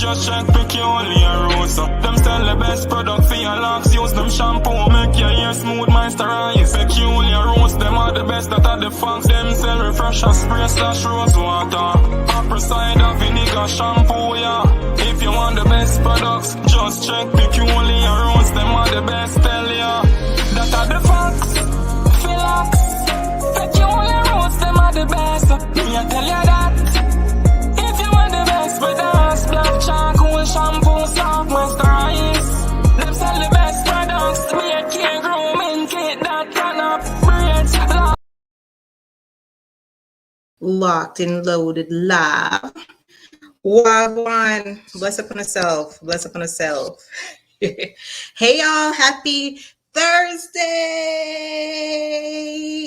just check Peculiar Rose. Them sell the best product for your locks. Use them shampoo, make your hair smooth, moisturize. Peculiar Rose, them are the best that are the facts. Them sell refresher spray slash rose water. Apple cider vinegar shampoo, yeah. If you want the best products, just check Peculiar Rose. Them are the best, tell ya. That are the facts. Philax, Peculiar Rose, them are the best. Me I tell ya that. If you want the best products, black charcoal shampoo, soft moisturize. Them sell the best products. Beard care, grooming kit, that can up braids. Locked and Loaded Live. Wagwan. Bless up on herself. Bless up on herself. Hey y'all, happy Thursday.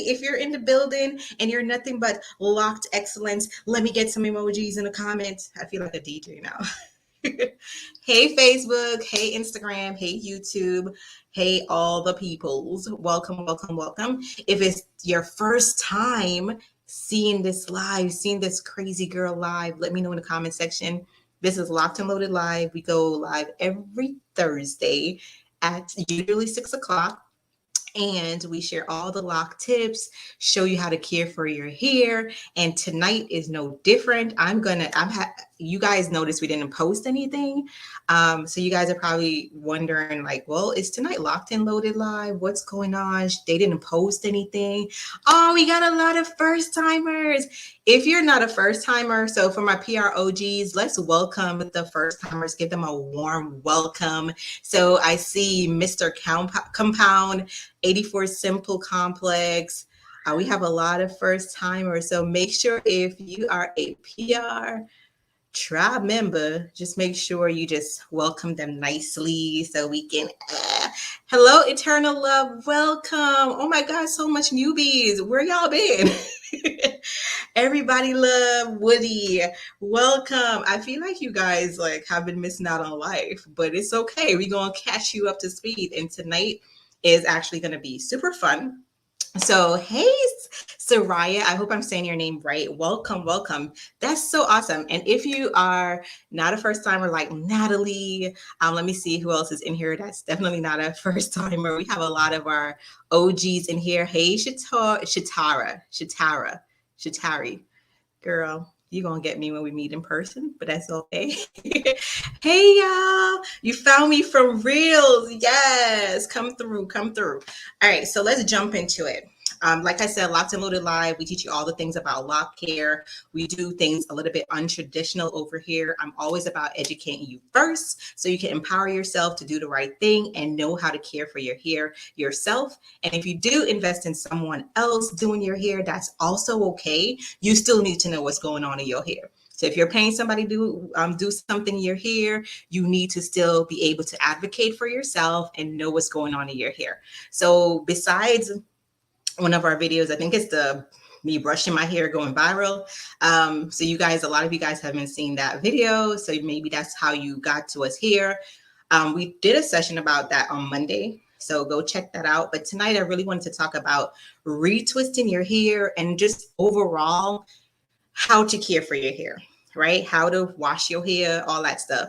If you're in the building and you're nothing but locked excellence, let me get some emojis in the comments. I feel like a DJ now. Hey Facebook, hey Instagram, hey YouTube, hey all the peoples. Welcome, welcome, welcome. If it's your first time seeing this live, seeing this crazy girl live, let me know in the comment section. This is Locked and Loaded Live. We go live every Thursday at usually 6 o'clock. And we share all the lock tips, show you how to care for your hair. And tonight is no different. You guys noticed we didn't post anything. So you guys are probably wondering like, well, is tonight Locked and Loaded Live? What's going on? They didn't post anything. Oh, we got a lot of first timers. If you're not a first timer, so for my PROGs, let's welcome the first timers. Give them a warm welcome. So I see Mr. Compound, 84 Simple Complex. We have a lot of first timers. So make sure if you are a PR tribe member, just make sure you just welcome them nicely so we can hello Eternal Love, welcome. Oh my god, so much newbies. Where y'all been? Everybody love Woody, welcome. I feel like you guys like have been missing out on life, but it's okay. We're gonna catch you up to speed, and tonight is actually gonna be super fun. So, hey, Soraya, I hope I'm saying your name right. Welcome, welcome. That's so awesome. And if you are not a first timer like Natalie, let me see who else is in here. That's definitely not a first timer. We have a lot of our OGs in here. Hey, Shatari. Girl, you're going to get me when we meet in person, but that's okay. Hey, y'all. You found me from Reels. Yes. Come through. All right. So let's jump into it. Like I said, Locked and Loaded Live, we teach you all the things about lock care. We do things a little bit untraditional over here. I'm always about educating you first so you can empower yourself to do the right thing and know how to care for your hair yourself. And if you do invest in someone else doing your hair, that's also okay. You still need to know what's going on in your hair. So if you're paying somebody to do something in your hair, you need to still be able to advocate for yourself and know what's going on in your hair. So besides one of our videos, I think it's me brushing my hair going viral. So you guys, a lot of you guys haven't seen that video. So maybe that's how you got to us here. We did a session about that on Monday. So go check that out. But tonight I really wanted to talk about retwisting your hair and just overall how to care for your hair, right? How to wash your hair, all that stuff.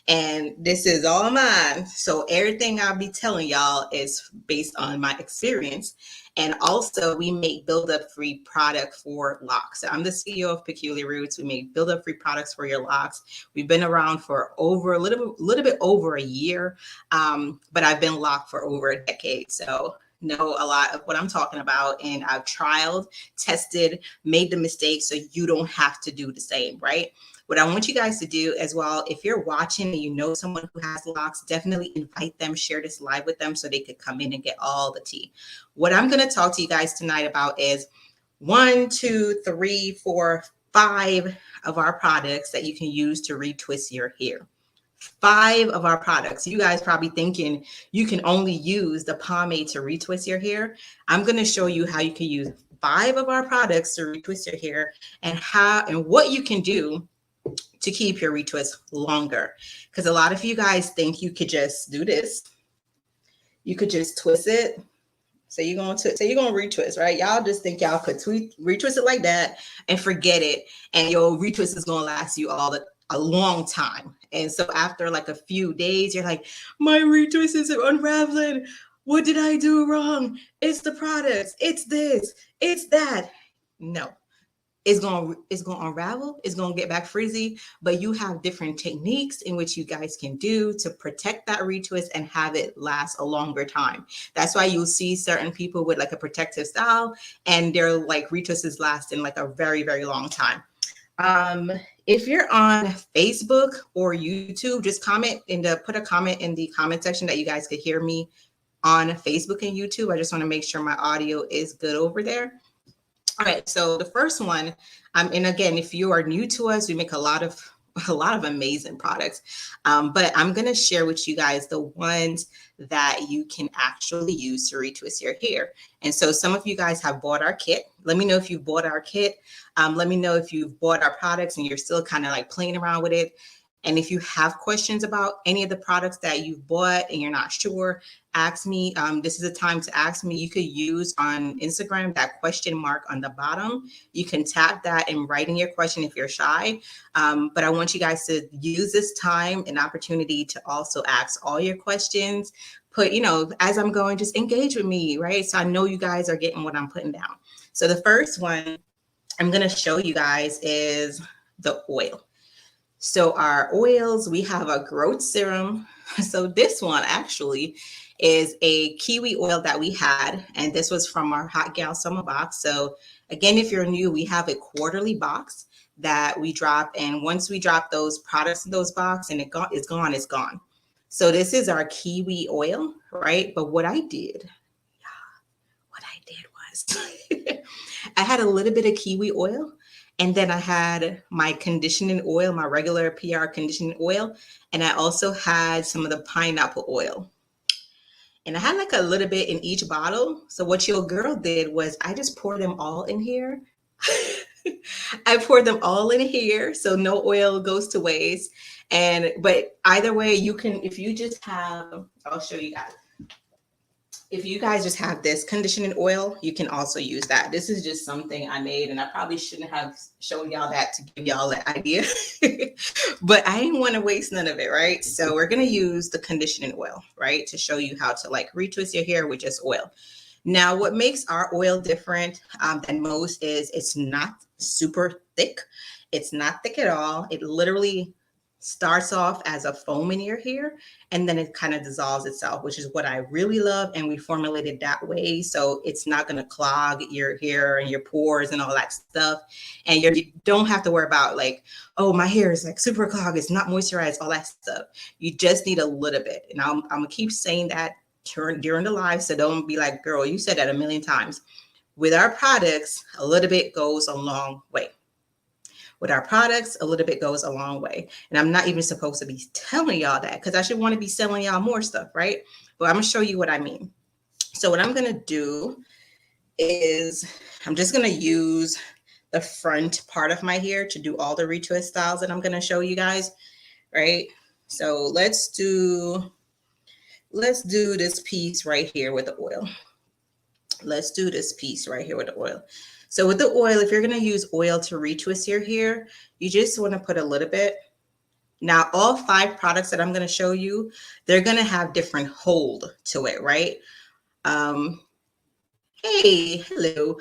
And this is all mine. So everything I'll be telling y'all is based on my experience. And also we make build-up free product for locks. So I'm the CEO of Peculiar Roots. We make build-up free products for your locks. We've been around for a little bit over a year, but I've been locked for over a decade. So know a lot of what I'm talking about, and I've trialed, tested, made the mistakes so you don't have to do the same, right? What I want you guys to do as well, if you're watching and you know someone who has locks, definitely invite them, share this live with them so they could come in and get all the tea. What I'm going to talk to you guys tonight about is 1, 2, 3, 4, 5 of our products that you can use to retwist your hair. 5 of our products. You guys probably thinking you can only use the pomade to retwist your hair. I'm going to show you how you can use 5 of our products to retwist your hair and what you can do to keep your retwist longer. Because a lot of you guys think you could just do this. You could just twist it. So you're going to retwist, right? Y'all just think y'all could retwist it like that and forget it. And your retwist is going to last you all a long time. And so after like a few days, you're like, my retwist is unraveling. What did I do wrong? It's the products. It's this. It's that. No, it's going to unravel. It's going to get back frizzy, but you have different techniques in which you guys can do to protect that retwist and have it last a longer time. That's why you'll see certain people with like a protective style and their like retwists lasting like a very, very long time. If you're on Facebook or YouTube, just put a comment in the comment section that you guys could hear me on Facebook and YouTube. I just want to make sure my audio is good over there. All right, so the first one, and again, if you are new to us, we make a lot of amazing products, but I'm going to share with you guys the ones that you can actually use to retwist your hair. And so some of you guys have bought our kit. Let me know if you've bought our kit. Let me know if you've bought our products and you're still kind of like playing around with it. And if you have questions about any of the products that you've bought and you're not sure, ask me. This is a time to ask me. You could use on Instagram that question mark on the bottom. You can tap that and write in your question if you're shy. But I want you guys to use this time and opportunity to also ask all your questions. Put, as I'm going, just engage with me, right? So I know you guys are getting what I'm putting down. So the first one I'm going to show you guys is the oil. So our oils, we have a growth serum. So this one actually is a kiwi oil that we had, and this was from our Hot Gal Summer box. So again, if you're new, we have a quarterly box that we drop, and once we drop those products in those boxes and it's gone. So this is our kiwi oil, right? But what I did was I had a little bit of kiwi oil. And then I had my conditioning oil, my regular PR conditioning oil. And I also had some of the pineapple oil. And I had like a little bit in each bottle. So what your girl did was I just poured them all in here. I poured them all in here. So no oil goes to waste. But either way, you can, if you just have, I'll show you guys. If you guys just have this conditioning oil, you can also use that. This is just something I made, and I probably shouldn't have shown y'all that to give y'all that idea, but I didn't want to waste none of it, right? So we're going to use the conditioning oil, right, to show you how to like retwist your hair with just oil. Now, what makes our oil different than most is it's not super thick. It's not thick at all. It literally starts off as a foam in your hair, and then it kind of dissolves itself, which is what I really love. And we formulated that way. So it's not going to clog your hair and your pores and all that stuff. And you don't have to worry about like, oh, my hair is like super clogged. It's not moisturized, all that stuff. You just need a little bit. And I'm going to keep saying that during the live. So don't be like, girl, you said that a million times. With our products, a little bit goes a long way. With our products, a little bit goes a long way. And I'm not even supposed to be telling y'all that because I should want to be selling y'all more stuff, right? But I'm going to show you what I mean. So what I'm going to do is I'm just going to use the front part of my hair to do all the retwist styles that I'm going to show you guys, right? So let's do this piece right here with the oil. Let's do this piece right here with the oil. So with the oil, if you're going to use oil to retwist your hair, you just want to put a little bit. Now, all 5 products that I'm going to show you, they're going to have different hold to it, right? Hey, hello.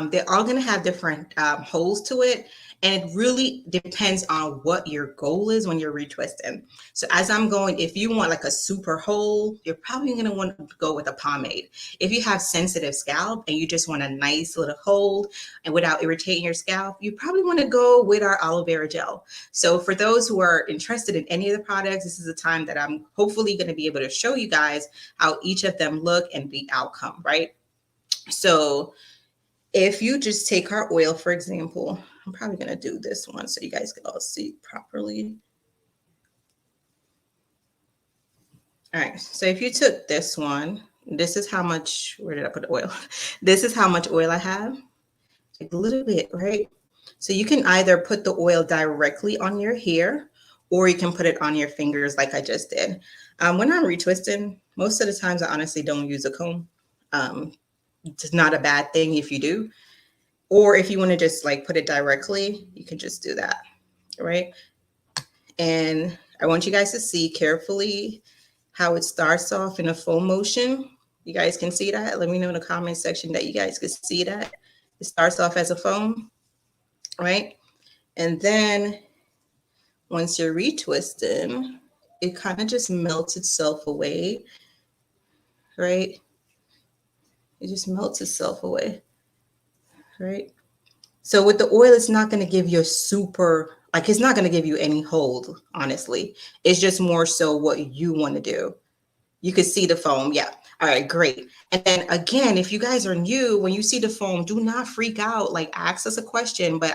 They're all going to have different holes to it. And it really depends on what your goal is when you're retwisting. So as I'm going, if you want like a super hole, you're probably going to want to go with a pomade. If you have sensitive scalp and you just want a nice little hold and without irritating your scalp, you probably want to go with our aloe vera gel. So for those who are interested in any of the products, this is a time that I'm hopefully going to be able to show you guys how each of them look and the outcome, right? So if you just take our oil, for example, I'm probably going to do this one so you guys can all see properly. All right. So if you took this one, this is how much, where did I put the oil? This is how much oil I have. A little bit, right? So you can either put the oil directly on your hair or you can put it on your fingers like I just did. When I'm retwisting, most of the times I honestly don't use a comb. It's not a bad thing if you do. Or if you want to just like put it directly, you can just do that, right? And I want you guys to see carefully how it starts off in a foam motion. You guys can see that? Let me know in the comment section that you guys can see that. It starts off as a foam, right? And then once you're retwisting, it kind of just melts itself away, right? It just melts itself away, right? So with the oil, it's not going to give you a super, like it's not going to give you any hold, honestly. It's just more so what you want to do. You can see the foam. Yeah. All right, great. And then again, if you guys are new, when you see the foam, do not freak out. Like ask us a question. But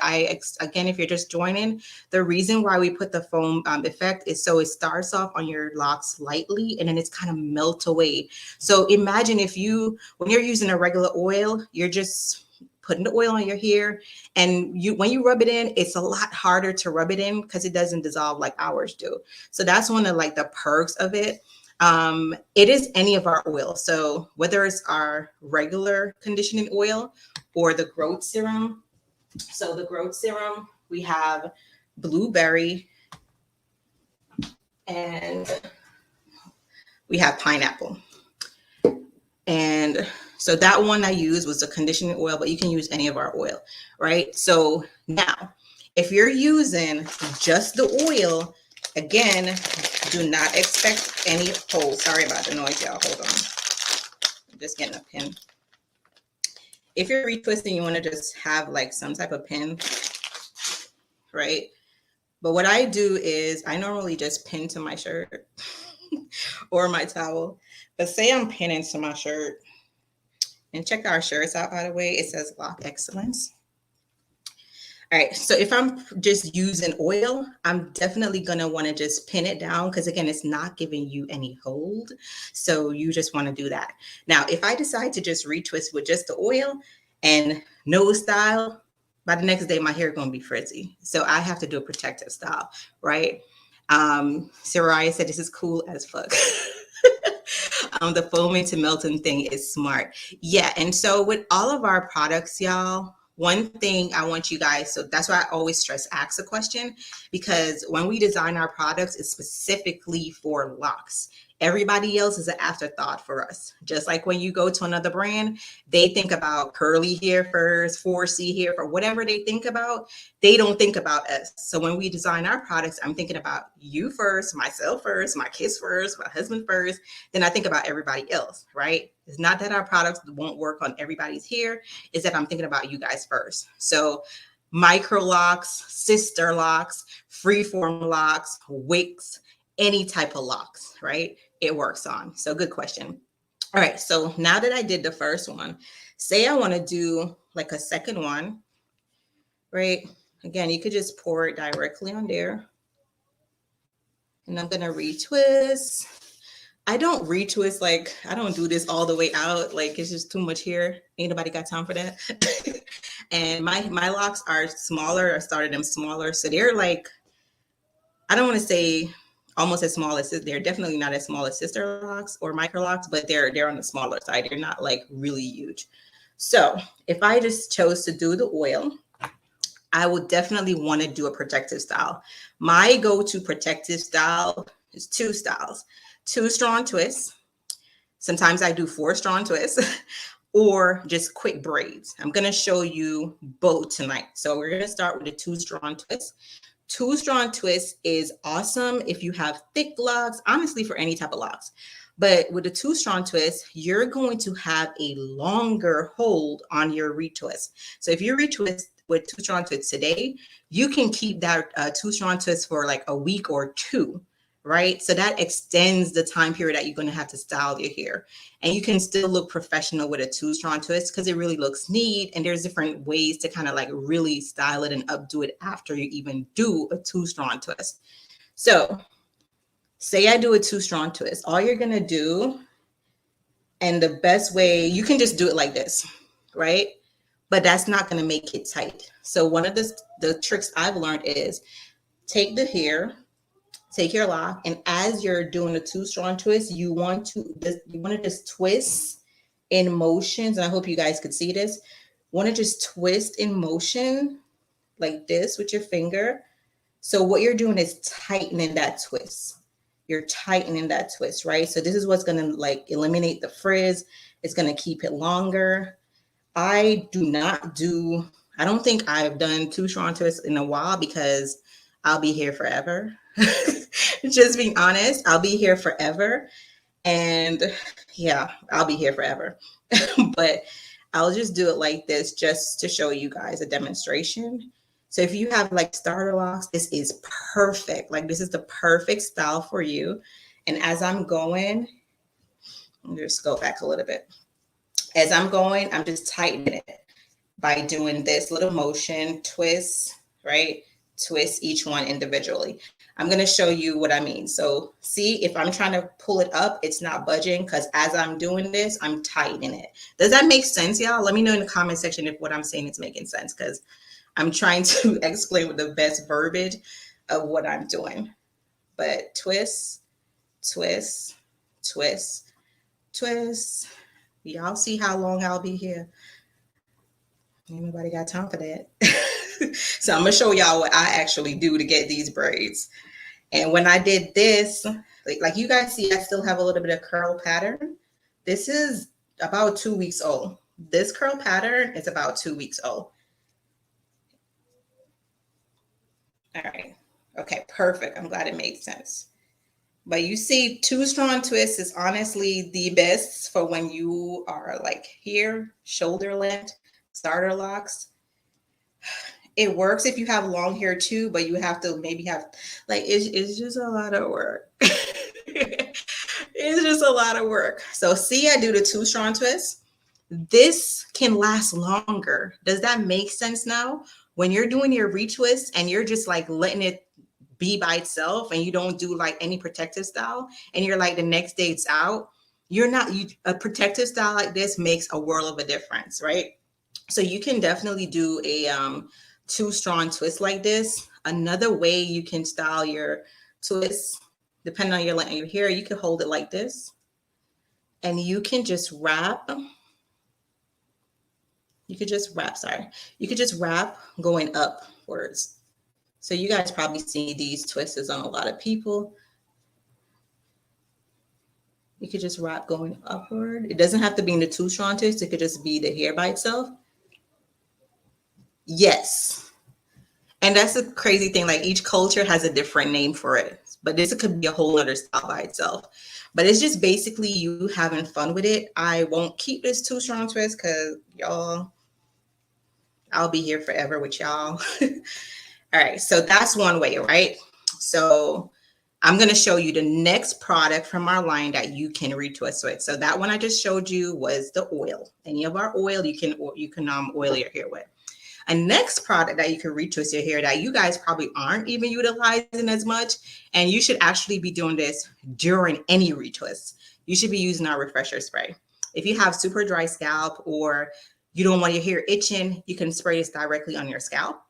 again, if you're just joining, the reason why we put the foam effect is so it starts off on your locks lightly and then it's kind of melt away. So imagine when you're using a regular oil, you're just putting the oil on your hair, and when you rub it in, it's a lot harder to rub it in because it doesn't dissolve like ours do. So that's one of like the perks of it. It is any of our oil. So whether it's our regular conditioning oil or the growth serum. So the growth serum, we have blueberry and we have pineapple. And so that one I used was the conditioning oil, but you can use any of our oil, right? So now, if you're using just the oil, again, do not expect any hold. Sorry about the noise, y'all. Hold on. I'm just getting a pin. If you're retwisting, you want to just have like some type of pin, right? But what I do is I normally just pin to my shirt or my towel. But say I'm pinning to my shirt, and check our shirts out, by the way. It says Lock Excellence. All right, so if I'm just using oil, I'm definitely gonna wanna just pin it down because again, it's not giving you any hold. So you just wanna do that. Now, if I decide to just retwist with just the oil and no style, by the next day, my hair gonna be frizzy. So I have to do a protective style, right? Soraya said this is cool as fuck. The foaming to melting thing is smart. Yeah, and so with all of our products, y'all, one thing I want you guys, so that's why I always stress ask a question, because when we design our products, it's specifically for locks. Everybody else is an afterthought for us. Just like when you go to another brand, they think about curly hair first, 4C hair, or whatever they think about, they don't think about us. So when we design our products, I'm thinking about you first, myself first, my kids first, my husband first, then I think about everybody else, right? It's not that our products won't work on everybody's hair, it's that I'm thinking about you guys first. So micro locks, sister locks, freeform locks, wigs, any type of locks, right? It works on. So good question. All right, so now that I did the first one, say I want to do like a second one, right? Again, you could just pour it directly on there. And I'm gonna retwist. I don't retwist, like I don't do this all the way out. Like it's just too much hair. Ain't nobody got time for that. And my locks are smaller. I started them smaller. So they're like, I don't want to say almost as small as, they're definitely not as small as sister locks or micro locks, but they're on the smaller side. They're not like really huge. So if I just chose to do the oil, I would definitely want to do a protective style. My go-to protective style is 2 styles, 2 strong twists. Sometimes I do 4 strong twists or just quick braids. I'm going to show you both tonight. So we're going to start with the 2 strong twists. 2 strong twists is awesome if you have thick locks, honestly, for any type of locks. But with the 2 strong twists, you're going to have a longer hold on your retwist. So if you retwist with 2 strong twists today, you can keep that 2 strong twists for like a week or 2, right? So that extends the time period that you're going to have to style your hair. And you can still look professional with a 2 strong twist because it really looks neat. And there's different ways to kind of like really style it and updo it after you even do a 2 strong twist. So say I do a 2 strong twist. All you're going to do, and the best way, you can just do it like this, right? But that's not going to make it tight. So one of the tricks I've learned is take the hair, take your lock, and as you're doing a 2 strong twist, you want to just twist in motions. And I hope you guys could see this. Want to just twist in motion like this with your finger, So what you're doing is tightening that twist. You're tightening that twist, right? So this is what's going to like eliminate the frizz. It's going to keep it longer. I don't think I've done two strong twists in a while because I'll be here forever. Just being honest, I'll be here forever. And yeah, I'll be here forever. But I'll just do it like this just to show you guys a demonstration. So if you have like starter locks, this is perfect. Like this is the perfect style for you. And as I'm going, let me just go back a little bit. As I'm going, I'm just tightening it by doing this little motion, twist, right? Twist each one individually. I'm going to show you what I mean. So see, if I'm trying to pull it up, it's not budging because as I'm doing this, I'm tightening it. Does that make sense, y'all? Let me know in the comment section if what I'm saying is making sense because I'm trying to explain with the best verbiage of what I'm doing. But twist, twist, twist, twist. Y'all see how long I'll be here. Ain't nobody got time for that. So I'm going to show y'all what I actually do to get these braids. And when I did this, like you guys see, I still have a little bit of curl pattern. This is about 2 weeks old. This curl pattern is about 2 weeks old. All right. Okay, perfect. I'm glad it made sense. But you see, two strong twists is honestly the best for when you are like here, shoulder length, starter locks. It works if you have long hair too, but you have to maybe have like it's just a lot of work. It's just a lot of work. So see, I do the two strong twists. This can last longer. Does that make sense now? When you're doing your retwist and you're just like letting it be by itself and you don't do like any protective style and you're like the next day it's out, a protective style like this makes a world of a difference, right? So you can definitely do a two strong twist like this. Another way you can style your twist, depending on your length of your hair, you can hold it like this and you can just wrap. You could just wrap going upwards. So you guys probably see these twists on a lot of people. You could just wrap going upward. It doesn't have to be in the two strong twist. It could just be the hair by itself. Yes. And that's a crazy thing. Like each culture has a different name for it. But this could be a whole other style by itself. But it's just basically you having fun with it. I won't keep this two strong twist because y'all, I'll be here forever with y'all. All right, so that's one way, right? So I'm going to show you the next product from our line that you can retwist with. So that one I just showed you was the oil. Any of our oil you can oil your hair with. A next product that you can retwist your hair that you guys probably aren't even utilizing as much, and you should actually be doing this during any retwist. You should be using our refresher spray. If you have super dry scalp or you don't want your hair itching, you can spray this directly on your scalp.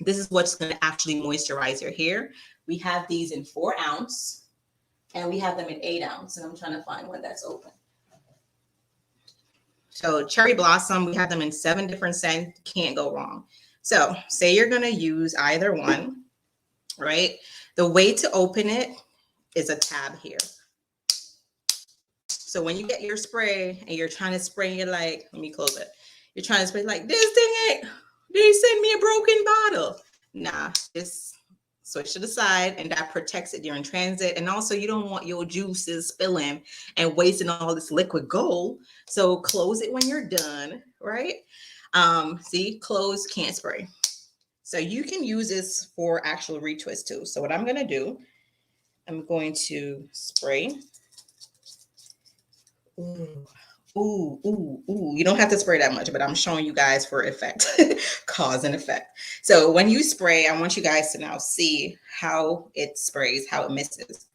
This is what's going to actually moisturize your hair. We have these in 4 ounce and we have them in 8 ounce. And I'm trying to find one that's open. So cherry blossom, we have them in 7 different scents. Can't go wrong. So say you're going to use either one, right? The way to open it is a tab here. So when you get your spray and you're trying to spray, you're like, let me close it. You're trying to spray like this thing ain't. They send me a broken bottle. Nah, just switch to the side and that protects it during transit. And also you don't want your juices spilling and wasting all this liquid gold. So close it when you're done, right? See, close, can't spray. So you can use this for actual retwist too. So what I'm going to do, I'm going to spray. Ooh. You don't have to spray that much, but I'm showing you guys for effect, cause and effect. So when you spray, I want you guys to now see how it sprays, how it misses.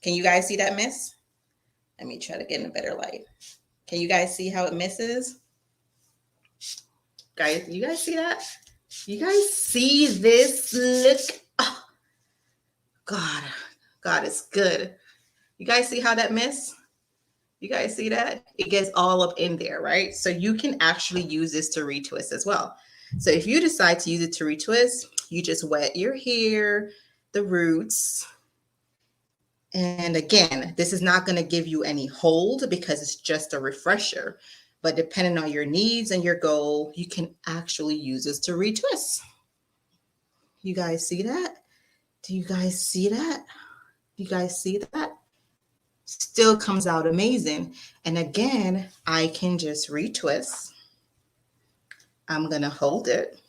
Can you guys see that miss? Let me try to get in a better light. Can you guys see how it misses? Guys, you guys see that? You guys see this? Look. Oh, God is good. You guys see how that miss? You guys see that? It gets all up in there, right? So you can actually use this to retwist as well. So if you decide to use it to retwist, you just wet your hair, the roots. And again, this is not going to give you any hold because it's just a refresher. But depending on your needs and your goal, you can actually use this to retwist. You guys see that? Do you guys see that? You guys see that? Still comes out amazing. And again, I can just retwist. I'm going to hold it.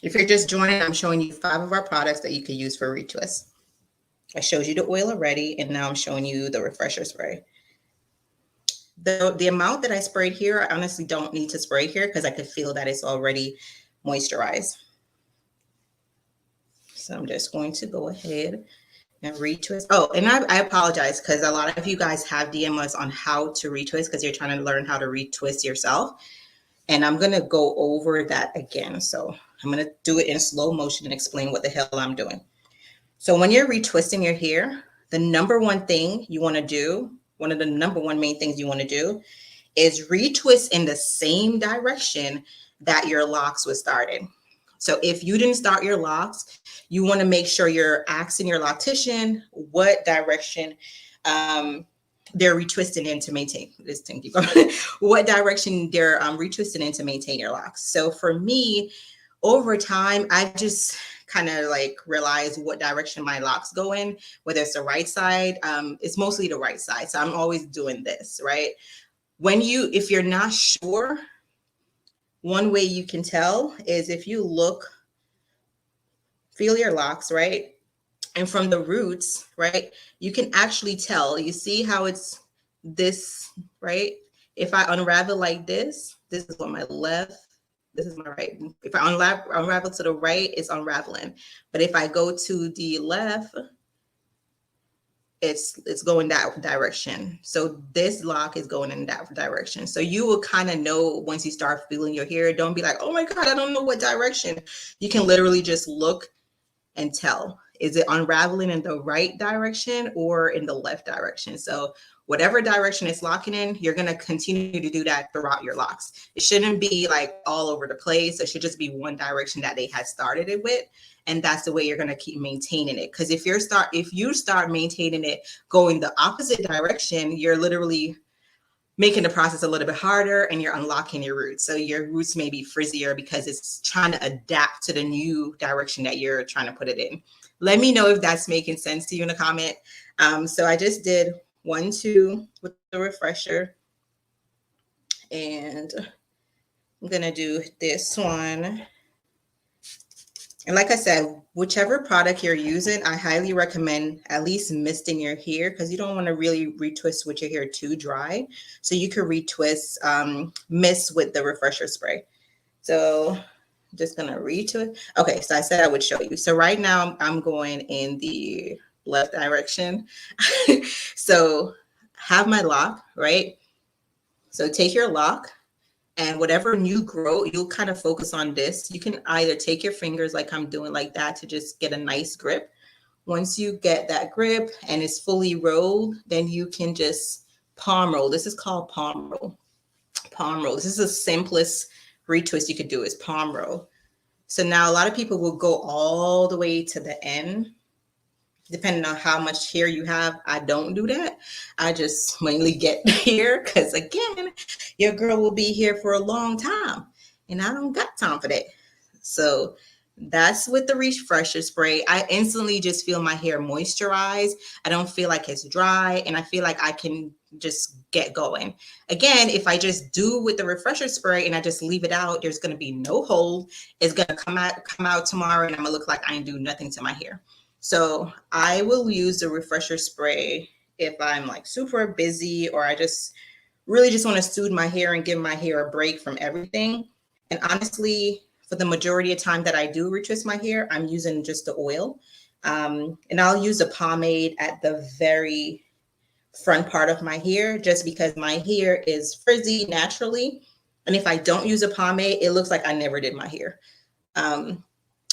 If you're just joining, I'm showing you 5 of our products that you can use for retwist. I showed you the oil already, and now I'm showing you the refresher spray. The amount that I sprayed here, I honestly don't need to spray here because I could feel that it's already moisturized. So I'm just going to go ahead and retwist. Oh, and I apologize because a lot of you guys have DM us on how to retwist because you're trying to learn how to retwist yourself. And I'm going to go over that again. So I'm going to do it in slow motion and explain what the hell I'm doing. So when you're retwisting your hair, the number one thing you want to do, one of the number one main things you want to do is retwist in the same direction that your locks was started. So if you didn't start your locks, you want to make sure you're asking your loctician what direction they're retwisting in to maintain this thing. What direction they're retwisting in to maintain your locks. So for me, over time, I just kind of like realize what direction my locks go in, whether it's the right side. It's mostly the right side. So I'm always doing this, right? If you're not sure, one way you can tell is if you feel your locks, right? And from the roots, right, you can actually tell. You see how it's this, right? If I unravel like this is on my left, this is my right. If I unravel to the right, it's unraveling. But if I go to the left, it's going that direction. So this lock is going in that direction. So you will kind of know once you start feeling your hair. Don't be like, oh my God, I don't know what direction. You can literally just look and tell. Is it unraveling in the right direction or in the left direction? So whatever direction it's locking in, you're going to continue to do that throughout your locks. It shouldn't be like all over the place. It should just be one direction that they had started it with. And that's the way you're going to keep maintaining it. Because if you start maintaining it going the opposite direction, you're literally making the process a little bit harder and you're unlocking your roots. So your roots may be frizzier because it's trying to adapt to the new direction that you're trying to put it in. Let me know if that's making sense to you in the comment. So I just did 1, 2 with the refresher. And I'm going to do this one. And like I said, whichever product you're using, I highly recommend at least misting your hair because you don't want to really retwist with your hair too dry. So you can retwist, mist with the refresher spray. So I'm just going to retwist. Okay, so I said I would show you. So right now I'm going in the left direction. So have my lock, right? So take your lock. And whatever new grow, you'll kind of focus on this. You can either take your fingers like I'm doing like that to just get a nice grip. Once you get that grip and it's fully rolled, then you can just palm roll. This is called palm roll. Palm roll. This is the simplest retwist you could do is palm roll. So now a lot of people will go all the way to the end. Depending on how much hair you have, I don't do that. I just mainly get here because, again, your girl will be here for a long time, and I don't got time for that. So that's with the refresher spray. I instantly just feel my hair moisturized. I don't feel like it's dry, and I feel like I can just get going. Again, if I just do with the refresher spray and I just leave it out, there's going to be no hold. It's going to come out tomorrow, and I'm going to look like I didn't do nothing to my hair. So I will use the refresher spray if I'm like super busy or I just really just want to soothe my hair and give my hair a break from everything. And honestly, for the majority of time that I do retwist my hair, I'm using just the oil. And I'll use a pomade at the very front part of my hair just because my hair is frizzy naturally. And if I don't use a pomade, it looks like I never did my hair.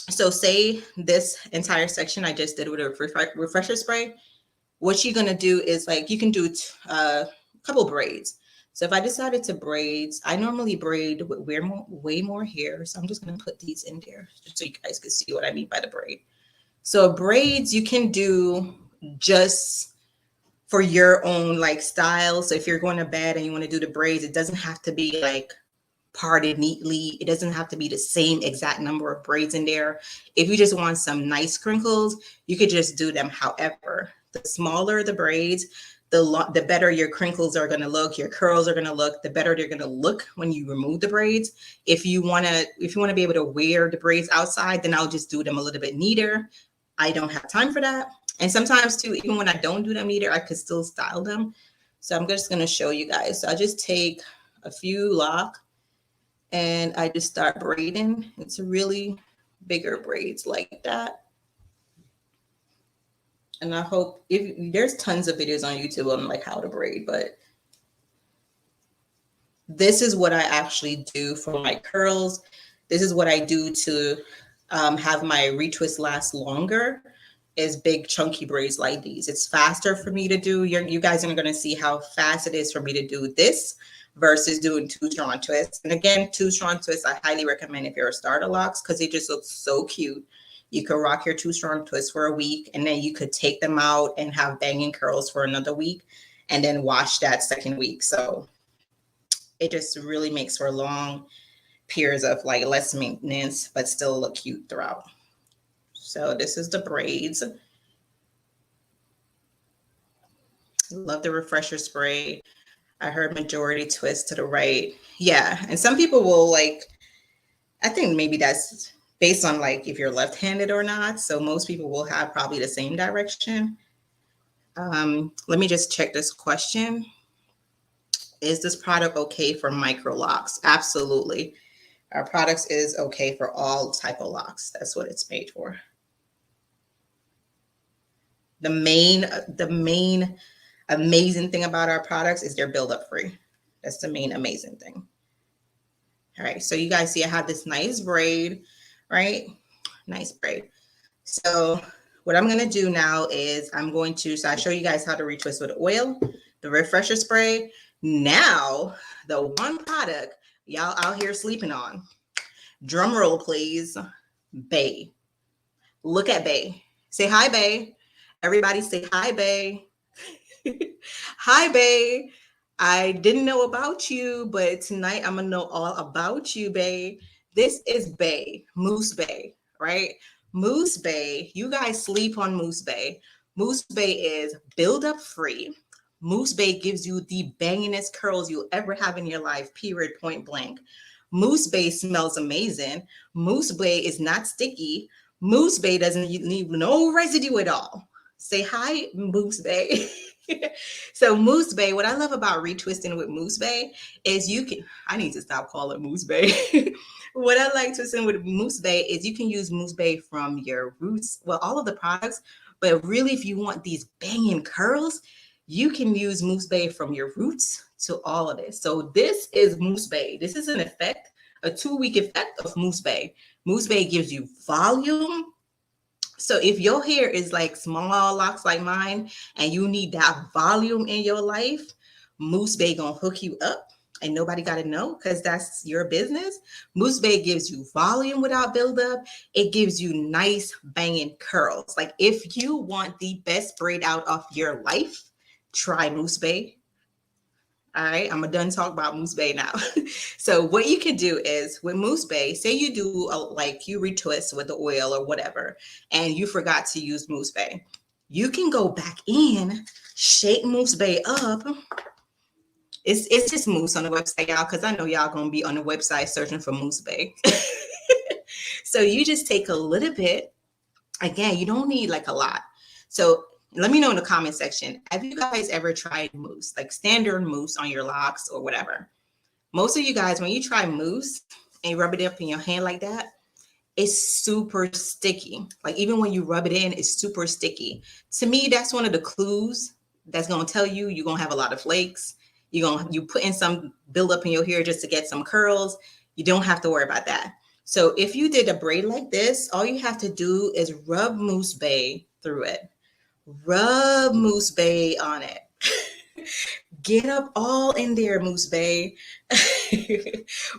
So say this entire section I just did with a refresher spray. What you're going to do is like you can do a couple braids. So if I decided to braid, I normally braid with way more hair. So I'm just going to put these in there just so you guys can see what I mean by the braid. So braids you can do just for your own like style. So if you're going to bed and you want to do the braids, it doesn't have to be like parted neatly. It doesn't have to be the same exact number of braids in there. If you just want some nice crinkles, you could just do them. However, the smaller the braids, the better your crinkles are going to look, your curls are going to look, the better they're going to look when you remove the braids. If you want to be able to wear the braids outside, then I'll just do them a little bit neater. I don't have time for that. And sometimes too, even when I don't do them neater, I could still style them. So I'm just going to show you guys. So I just take a few locks and I just start braiding. It's really bigger braids like that. And I hope there's tons of videos on YouTube on like how to braid, but this is what I actually do for my curls. This is what I do to have my retwist last longer, is big chunky braids like these. It's faster for me to do. You guys are going to see how fast it is for me to do this versus doing 2 strand twists. And again, 2 strand twists, I highly recommend if you're a starter locks because they just look so cute. You could rock your 2 strand twists for a week, and then you could take them out and have banging curls for another week and then wash that second week. So it just really makes for long periods of like less maintenance, but still look cute throughout. So this is the braids. Love the refresher spray. I heard majority twist to the right. Yeah. And some people will like, I think maybe that's based on like if you're left-handed or not. So most people will have probably the same direction. Let me just check this question. Is this product okay for micro locks? Absolutely. Our products is okay for all type of locks. That's what it's made for. The main amazing thing about our products is they're build-up free. That's the main amazing thing. All right, so you guys see I have this nice braid, right? Nice braid. So what I'm going to do now is so I show you guys how to retwist with oil, the refresher spray. Now, the one product y'all out here sleeping on. Drum roll, please. Bay. Look at Bay. Say hi, Bay. Everybody say hi, Bay. Hi, Bay. I didn't know about you, but tonight I'm gonna know all about you, Bay. This is Bay, Mousse Bay, right? Mousse Bay. You guys sleep on Mousse Bay. Mousse Bay is build-up free. Mousse Bay gives you the bangingest curls you'll ever have in your life, period, point blank. Mousse Bay smells amazing. Mousse Bay is not sticky. Mousse Bay doesn't need no residue at all. Say hi, Mousse Bay. So Mousse Bay, what I love about retwisting with Mousse Bay is I need to stop calling Mousse Bay. What I like twisting with Mousse Bay is you can use Mousse Bay from your roots, well, all of the products, but really if you want these banging curls, you can use Mousse Bay from your roots to all of this. So this is Mousse Bay. This is an effect, a 2-week effect of Mousse Bay. Mousse Bay gives you volume. So if your hair is like small locks like mine and you need that volume in your life, Mousse Bay gonna hook you up and nobody got to know because that's your business. Mousse Bay gives you volume without buildup. It gives you nice banging curls. Like if you want the best braid out of your life, try Mousse Bay. All right, I'm done talking about Mousse Bay now. So what you can do is with Mousse Bay, say you do like you retwist with the oil or whatever, and you forgot to use Mousse Bay. You can go back in, shake Mousse Bay up. It's just mousse on the website, y'all, because I know y'all gonna be on the website searching for Mousse Bay. So you just take a little bit. Again, you don't need like a lot. So let me know in the comment section, have you guys ever tried mousse, like standard mousse on your locks or whatever? Most of you guys, when you try mousse and you rub it up in your hand like that, it's super sticky. Like even when you rub it in, it's super sticky. To me, that's one of the clues that's going to tell you you're going to have a lot of flakes. You put in some buildup in your hair just to get some curls. You don't have to worry about that. So if you did a braid like this, all you have to do is rub Mousse Bay through it. Rub Mousse Bay on it. Get up all in there, Moose Bay.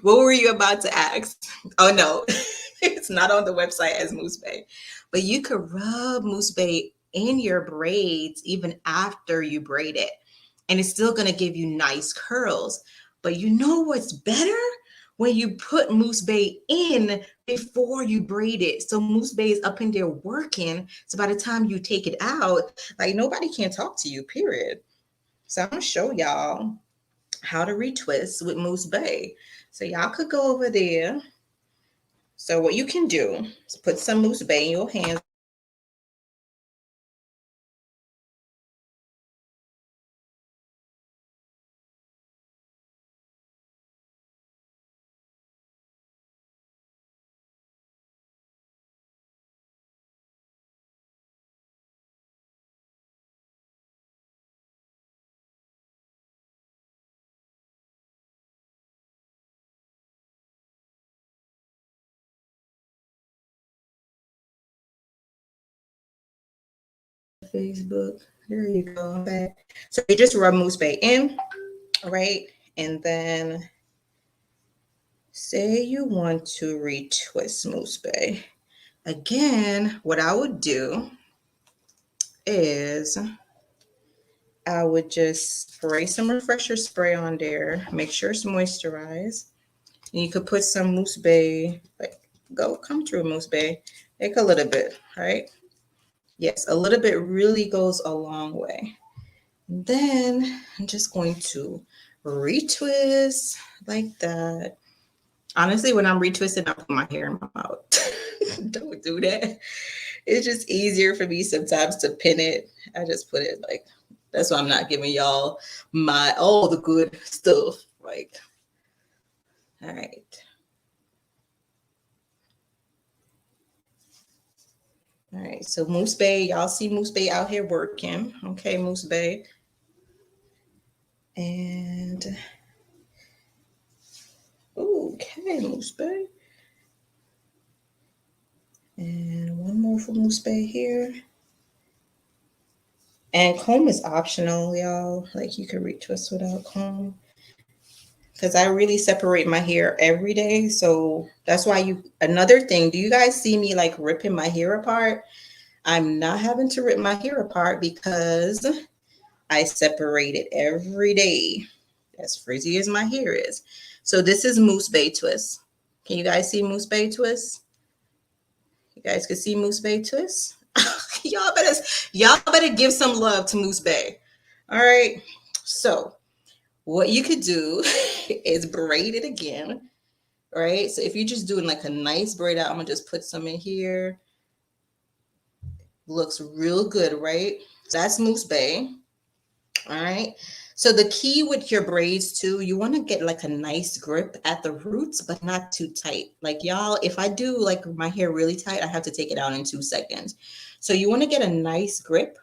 What were you about to ask? Oh no, it's not on the website as Moose Bay. But you could rub Moose Bay in your braids even after you braid it. And it's still going to give you nice curls. But you know what's better? When you put Moose Bay in before you braid it. So Moose Bay is up in there working. So by the time you take it out, like nobody can talk to you, period. So I'm going to show y'all how to retwist with Moose Bay. So y'all could go over there. So what you can do is put some Moose Bay in your hands. Facebook. There you go. Okay. So you just rub Moose Bay in, right? And then say you want to retwist Moose Bay. Again, what I would do is I would just spray some refresher spray on there. Make sure it's moisturized. And you could put some Moose Bay, like come through Moose Bay. Take a little bit, right? Yes, a little bit really goes a long way. Then I'm just going to retwist like that. Honestly, when I'm retwisting, I put my hair in my mouth. Don't do that. It's just easier for me sometimes to pin it. I just put it like, that's why I'm not giving y'all all the good stuff. Like, all right. All right, so Moose Bay, y'all see Moose Bay out here working. Okay, Moose Bay. And okay, Moose Bay. And one more for Moose Bay here. And comb is optional, y'all. Like you could retwist without comb. Because I really separate my hair every day. So that's why another thing, do you guys see me like ripping my hair apart? I'm not having to rip my hair apart because I separate it every day. As frizzy as my hair is. So this is Moose Bay twist. Can you guys see Moose Bay twist? You guys can see Moose Bay twist? y'all better give some love to Moose Bay. All right. So what you could do is braid it again. Right. So if you're just doing like a nice braid out, I'm gonna just put some in here. Looks real good, right? That's Moose Bay. All right. So the key with your braids too, you want to get like a nice grip at the roots, but not too tight. Like y'all, if I do like my hair really tight, I have to take it out in 2 seconds. So you want to get a nice grip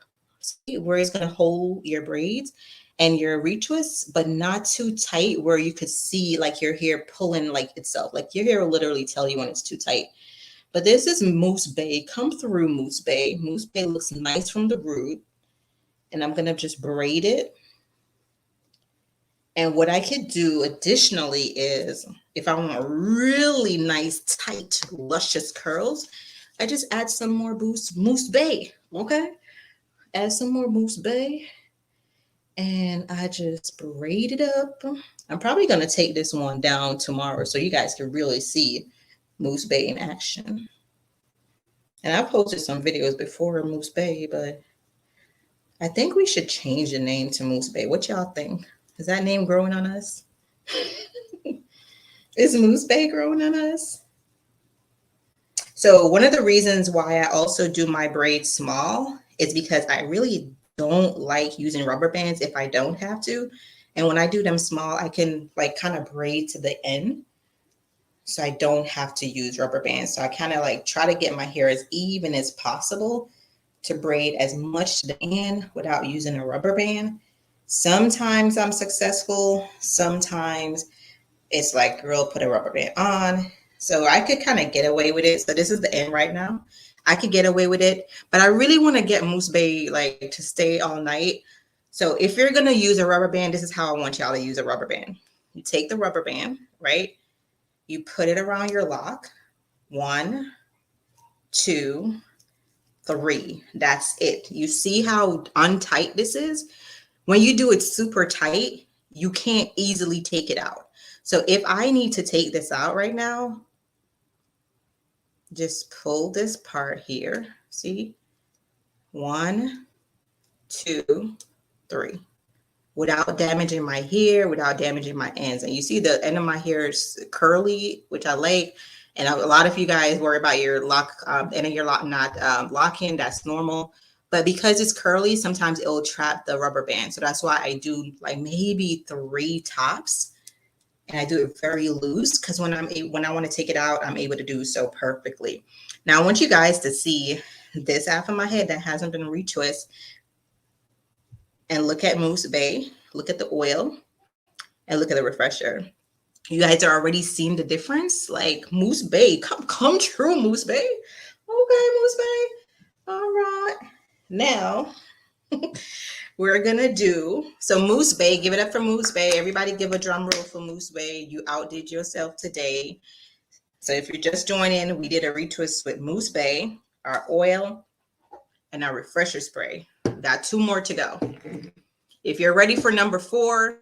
where it's going to hold your braids and your retwists, but not too tight where you could see like your hair pulling like itself. Like your hair will literally tell you when it's too tight. But this is Moose Bay. Come through Moose Bay. Moose Bay looks nice from the root. And I'm going to just braid it. And what I could do additionally is if I want really nice, tight, luscious curls, I just add some more Moose Bay. Okay. Add some more Moose Bay. And I just braid it up. I'm probably going to take this one down tomorrow so you guys can really see Moose Bay in action. And I posted some videos before Moose Bay, but I think we should change the name to Moose Bay. What y'all think? Is that name growing on us? Is Moose Bay growing on us? So one of the reasons why I also do my braids small is because I really don't like using rubber bands if I don't have to. And when I do them small, I can like kind of braid to the end. So I don't have to use rubber bands. So I kind of like try to get my hair as even as possible to braid as much to the end without using a rubber band. Sometimes I'm successful. Sometimes it's like, girl, put a rubber band on. So I could kind of get away with it. So this is the end right now. I could get away with it, but I really want to get Moose Bay like to stay all night. So if you're going to use a rubber band, this is how I want y'all to use a rubber band. You take the rubber band, right? You put it around your lock. 1, 2, 3. That's it. You see how untight this is? When you do it super tight, you can't easily take it out. So if I need to take this out right now, just pull this part here. See? 1, 2, 3. Without damaging my hair, without damaging my ends. And you see the end of my hair is curly, which I like. And a lot of you guys worry about your lock, end of your lock not locking. That's normal. But because it's curly, sometimes it'll trap the rubber band. So that's why I do like maybe 3 tops. And I do it very loose because when I want to take it out, I'm able to do so perfectly. Now I want you guys to see this half of my head that hasn't been retwist. And look at Mousse Bay, look at the oil, and look at the refresher. You guys are already seeing the difference. Like Mousse Bay, come true, Mousse Bay. Okay, Mousse Bay. All right. Now we're gonna do so. Mousse Bay, give it up for Mousse Bay. Everybody, give a drum roll for Mousse Bay. You outdid yourself today. So if you're just joining, we did a retwist with Mousse Bay, our oil, and our refresher spray. Got 2 more to go. If you're ready for number 4,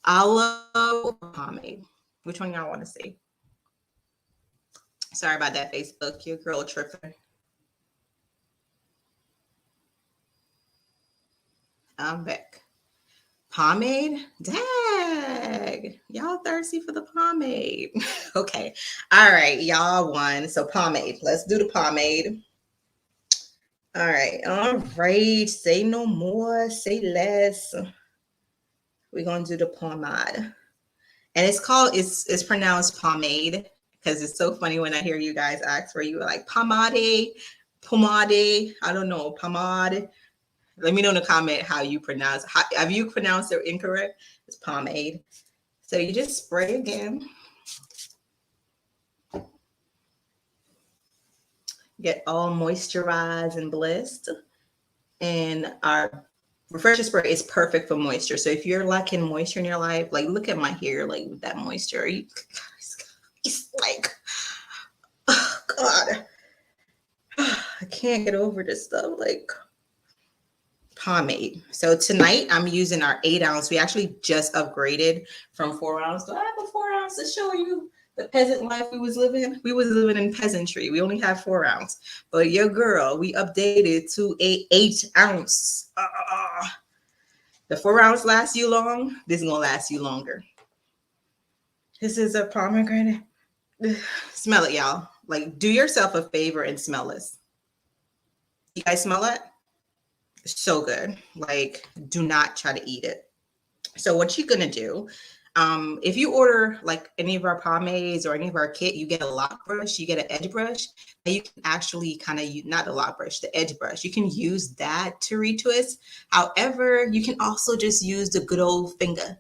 olive or pomade? Which one y'all want to see? Sorry about that, Facebook. Your girl tripping. I'm back. Pomade? Dag. Y'all thirsty for the pomade. Okay. All right. Y'all won. So pomade. Let's do the pomade. All right. All right. Say no more. Say less. We're going to do the pomade. And it's pronounced pomade because it's so funny when I hear you guys ask where you were like pomade, I don't know, pomade. Let me know in the comment how you pronounce. Have you pronounced it incorrect? It's pomade. So you just spray again. Get all moisturized and blessed. And our refresher spray is perfect for moisture. So if you're lacking moisture in your life, like look at my hair, like with that moisture. It's like, oh God, I can't get over this stuff. Like pomade. So tonight I'm using our 8 ounce. We actually just upgraded from 4 ounce. Do I have a 4 ounce to show you the peasant life we was living? We was living in peasantry. We only have 4 ounce. But your girl, we updated to a 8 ounce. The 4 ounce lasts you long. This is gonna last you longer. This is a pomegranate. Smell it, y'all. Like, do yourself a favor and smell this. You guys smell it? It's so good. Like, do not try to eat it. So what you're gonna do, if you order like any of our pomades or any of our kit, you get a lock brush, you get an edge brush, and you can actually kind of use, not the lock brush, the edge brush. You can use that to retwist. However, you can also just use the good old finger,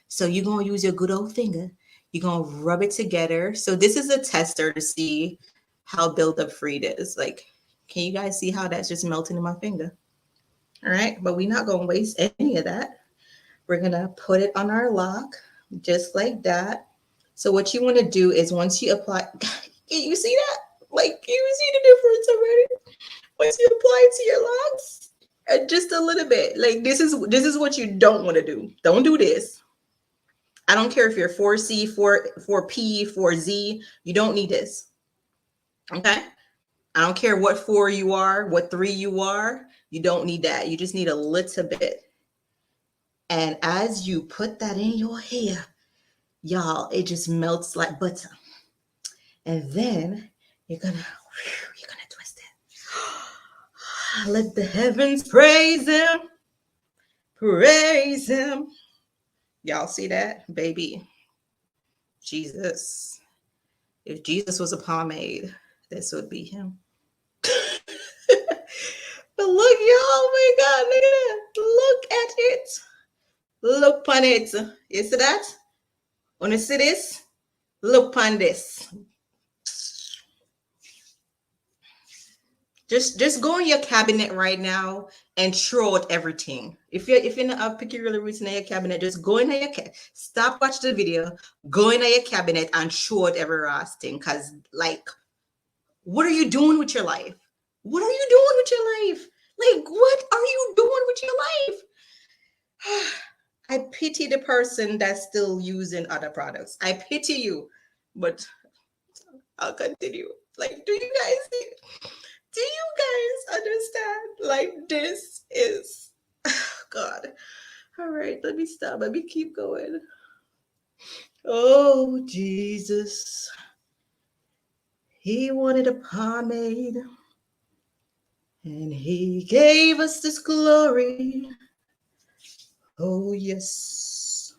So you're gonna use your good old finger. You're gonna rub it together. So this is a tester to see how buildup free it is. Like, can you guys see how that's just melting in my finger? All right, but we're not gonna waste any of that. We're gonna put it on our lock just like that. So what you want to do is once you apply, you see that? Like, you see the difference already? Once you apply it to your locks, just a little bit. Like this is what you don't want to do. Don't do this. I don't care if you're 4C, 4P, 4Z. You don't need this. Okay? I don't care what 4 you are, what 3 you are. You don't need that. You just need a little bit. And as you put that in your hair, y'all, it just melts like butter. And then you're gonna twist it. Let the heavens praise him. Praise him. Y'all see that? Baby. Jesus. If Jesus was a pomade, this would be him. But look, y'all, oh my God, look at that. Look at it. Look on it. You see that? When you see this, look on this. Just go in your cabinet right now and throw out everything. If you're in a particular routine in your cabinet, just go in your cabinet. Stop watching the video. Go in your cabinet and throw out every last thing. Cause like, what are you doing with your life? What are you doing with your life? Like, what are you doing with your life? I pity the person that's still using other products. I pity you, but I'll continue. Like, do you guys understand? Like, this is, God. All right, let me stop. Let me keep going. Oh, Jesus. He wanted a pomade, and he gave us this glory. Oh, yes.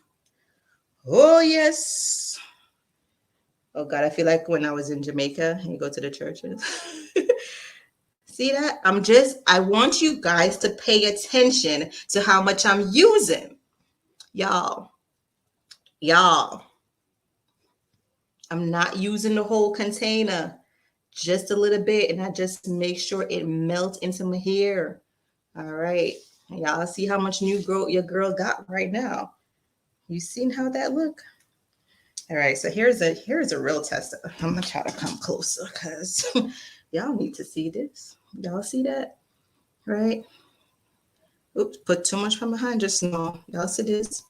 Oh, yes. Oh, God, I feel like when I was in Jamaica and you go to the churches. See that? I want you guys to pay attention to how much I'm using. Y'all, I'm not using the whole container, just a little bit. And I just make sure it melts into my hair. All right. Y'all see how much new growth your girl got right now. You seen how that look? All right. So here's a real test. I'm going to try to come closer because y'all need to see this. Y'all see that? Right? Oops, put too much from behind just now. Y'all see this?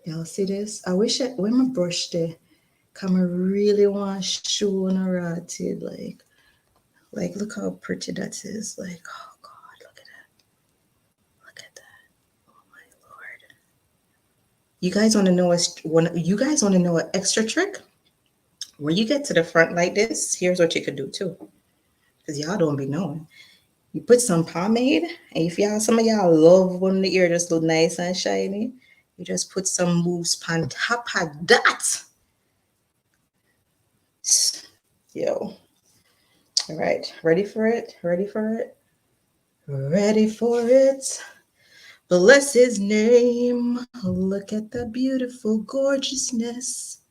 Y'all see this? I wish where my brush there. Come, I really want to show on a rotted, like look how pretty that is. Like, oh God, look at that. Look at that. Oh my Lord. You guys want to know an extra trick? When you get to the front like this, here's what you could do too. Because y'all don't be knowing. You put some pomade, and if some of y'all love when the ear just look nice and shiny, you just put some mousse on top of that. Yo. All right. Ready for it? Ready for it? Ready for it? Bless his name. Look at the beautiful gorgeousness.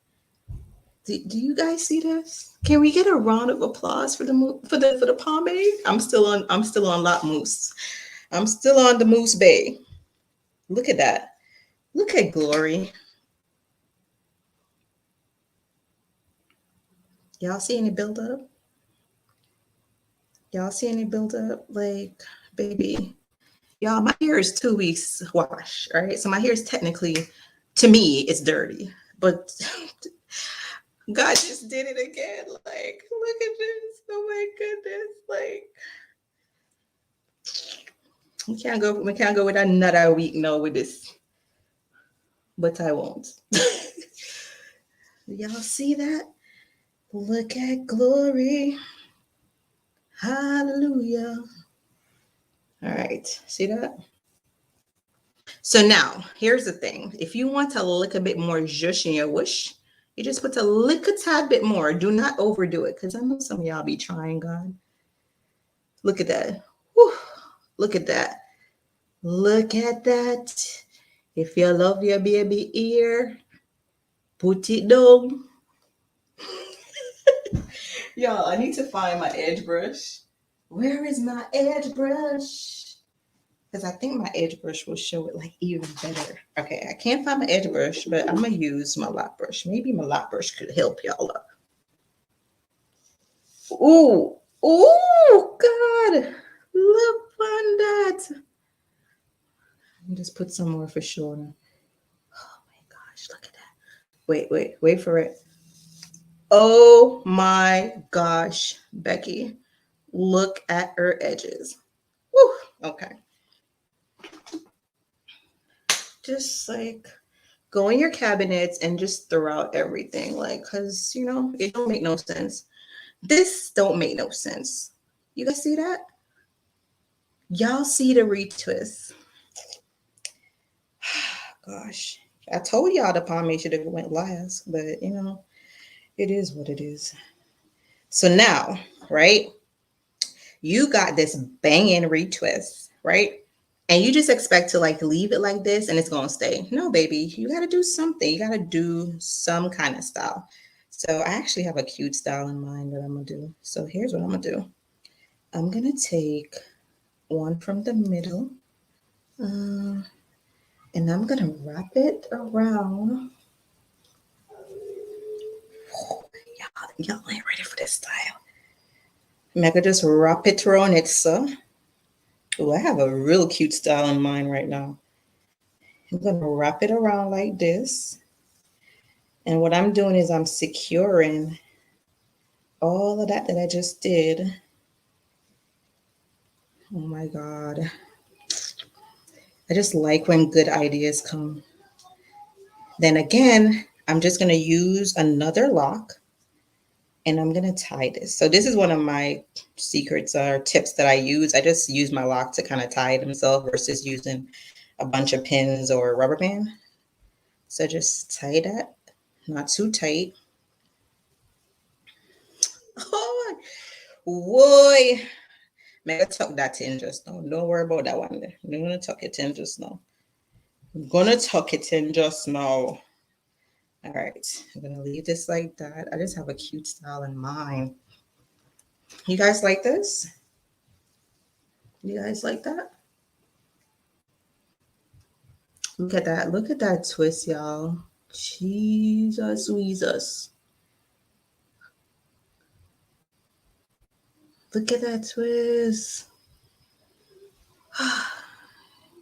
Do you guys see this? Can we get a round of applause for the pomade? I'm still on lot mousse. I'm still on the mousse bay. Look at that. Look at glory. Y'all see any buildup? Y'all see any buildup? Like, baby, y'all, my hair is 2 weeks wash, right? So my hair is technically, to me, it's dirty, but God just did it again. Like, look at this. Oh my goodness. Like, we can't go with another week now with this. But I won't. Y'all see that? Look at glory. Hallelujah. All right. See that? So now, here's the thing. If you want to look a bit more zhush in your whoosh, you just put a little tad bit more. Do not overdo it, because I know some of y'all be trying, God. Look at that. Whew. Look at that. Look at that. If you love your baby ear, put it down. Y'all, I need to find my edge brush. Where is my edge brush? Because I think my edge brush will show it like even better. Okay, I can't find my edge brush, but I'm going to use my lock brush. Maybe my lock brush could help y'all up. Ooh, God. Look on that. Just put some more for sure. Oh my gosh, look at that. Wait for it. Oh my gosh, Becky. Look at her edges. Woo, okay. just like go in your cabinets and just throw out everything, like, because you know it don't make no sense. This don't make no sense. You guys see that? Y'all see the retwist? Gosh, I told y'all the pomade should have went last, but you know it is what it is. So now, right? You got this banging retwist, right? And you just expect to like leave it like this and it's gonna stay. No, baby, you gotta do something. You gotta do some kind of style. So I actually have a cute style in mind that I'm gonna do. So here's what I'm gonna do. I'm gonna take one from the middle, and I'm gonna wrap it around. Oh, y'all ain't ready for this style. I'm gonna just wrap it around it, so. Oh, I have a real cute style in mind right now. I'm going to wrap it around like this. And what I'm doing is I'm securing all of that I just did. Oh my God. I just like when good ideas come. Then again, I'm just going to use another lock and I'm going to tie this. So this is one of my secrets or tips that I use. I just use my lock to kind of tie themselves versus using a bunch of pins or rubber band. So just tie that, not too tight. Oh, boy. Mega tuck that in just now. Don't worry about that one there. I'm gonna tuck it in just now. I'm gonna tuck it in just now. All right. I'm gonna leave this like that. I just have a cute style in mind. You guys like this? You guys like that? Look at that. Look at that twist, y'all. Jesus, Weezus. Look at that twist.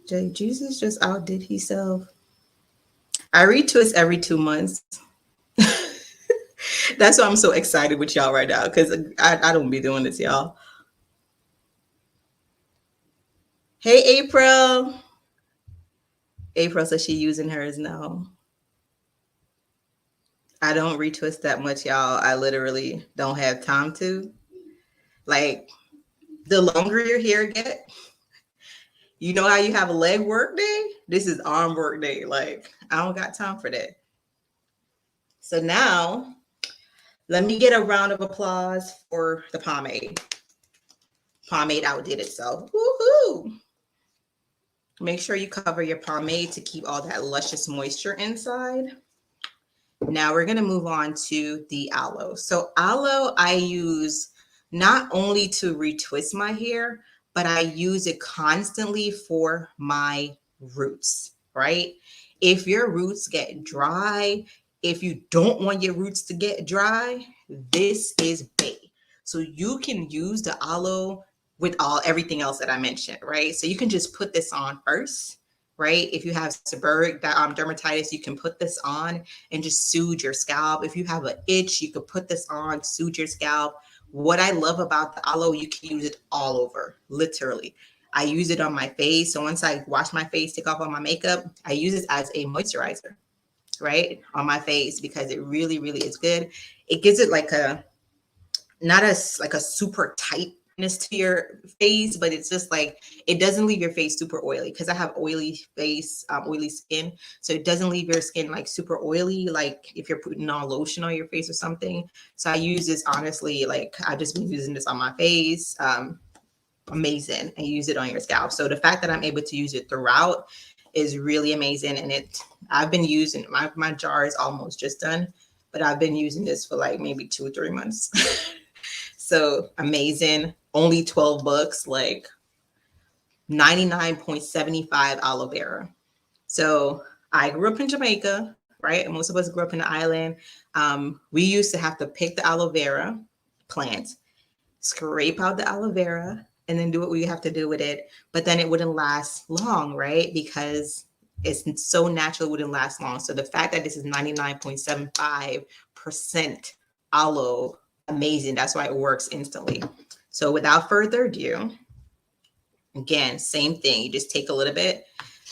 Jesus just outdid himself. I retwist every 2 months. That's why I'm so excited with y'all right now, because I don't be doing this, y'all. Hey, April. April says she using hers now. I don't retwist that much, y'all. I literally don't have time to. Like, the longer your hair get, you know how you have a leg work day? This is arm work day. Like, I don't got time for that. So now, let me get a round of applause for the pomade. Pomade outdid itself. Woohoo! Make sure you cover your pomade to keep all that luscious moisture inside. Now we're going to move on to the aloe. So aloe I use not only to retwist my hair, but I use it constantly for my roots, right? If your roots get dry, if you don't want your roots to get dry, this is bae. So you can use the aloe with everything else that I mentioned, right? So you can just put this on first, right? If you have seborrheic dermatitis, you can put this on and just soothe your scalp. If you have an itch, you could put this on, soothe your scalp. What I love about the aloe, you can use it all over, literally. I use it on my face. So once I wash my face, take off all my makeup, I use it as a moisturizer, right? On my face, because it really, really is good. It gives it like a, not as like a super tightness to your face, but it's just like, it doesn't leave your face super oily, because I have oily face, oily skin. So it doesn't leave your skin like super oily, like if you're putting on lotion on your face or something. So I use this, honestly, like I just been using this on my face. Amazing. And use it on your scalp. So the fact that I'm able to use it throughout is really amazing. And I've been using, my jar is almost just done, but I've been using this for like maybe 2 or 3 months. So amazing. Only $12, like 99.75 aloe vera. So I grew up in Jamaica, right? And most of us grew up in the island. We used to have to pick the aloe vera plant, scrape out the aloe vera, and then do what we have to do with it. But then it wouldn't last long, right? Because it's so natural, it wouldn't last long. So the fact that this is 99.75% aloe, amazing. That's why it works instantly. So without further ado, again, same thing. You just take a little bit.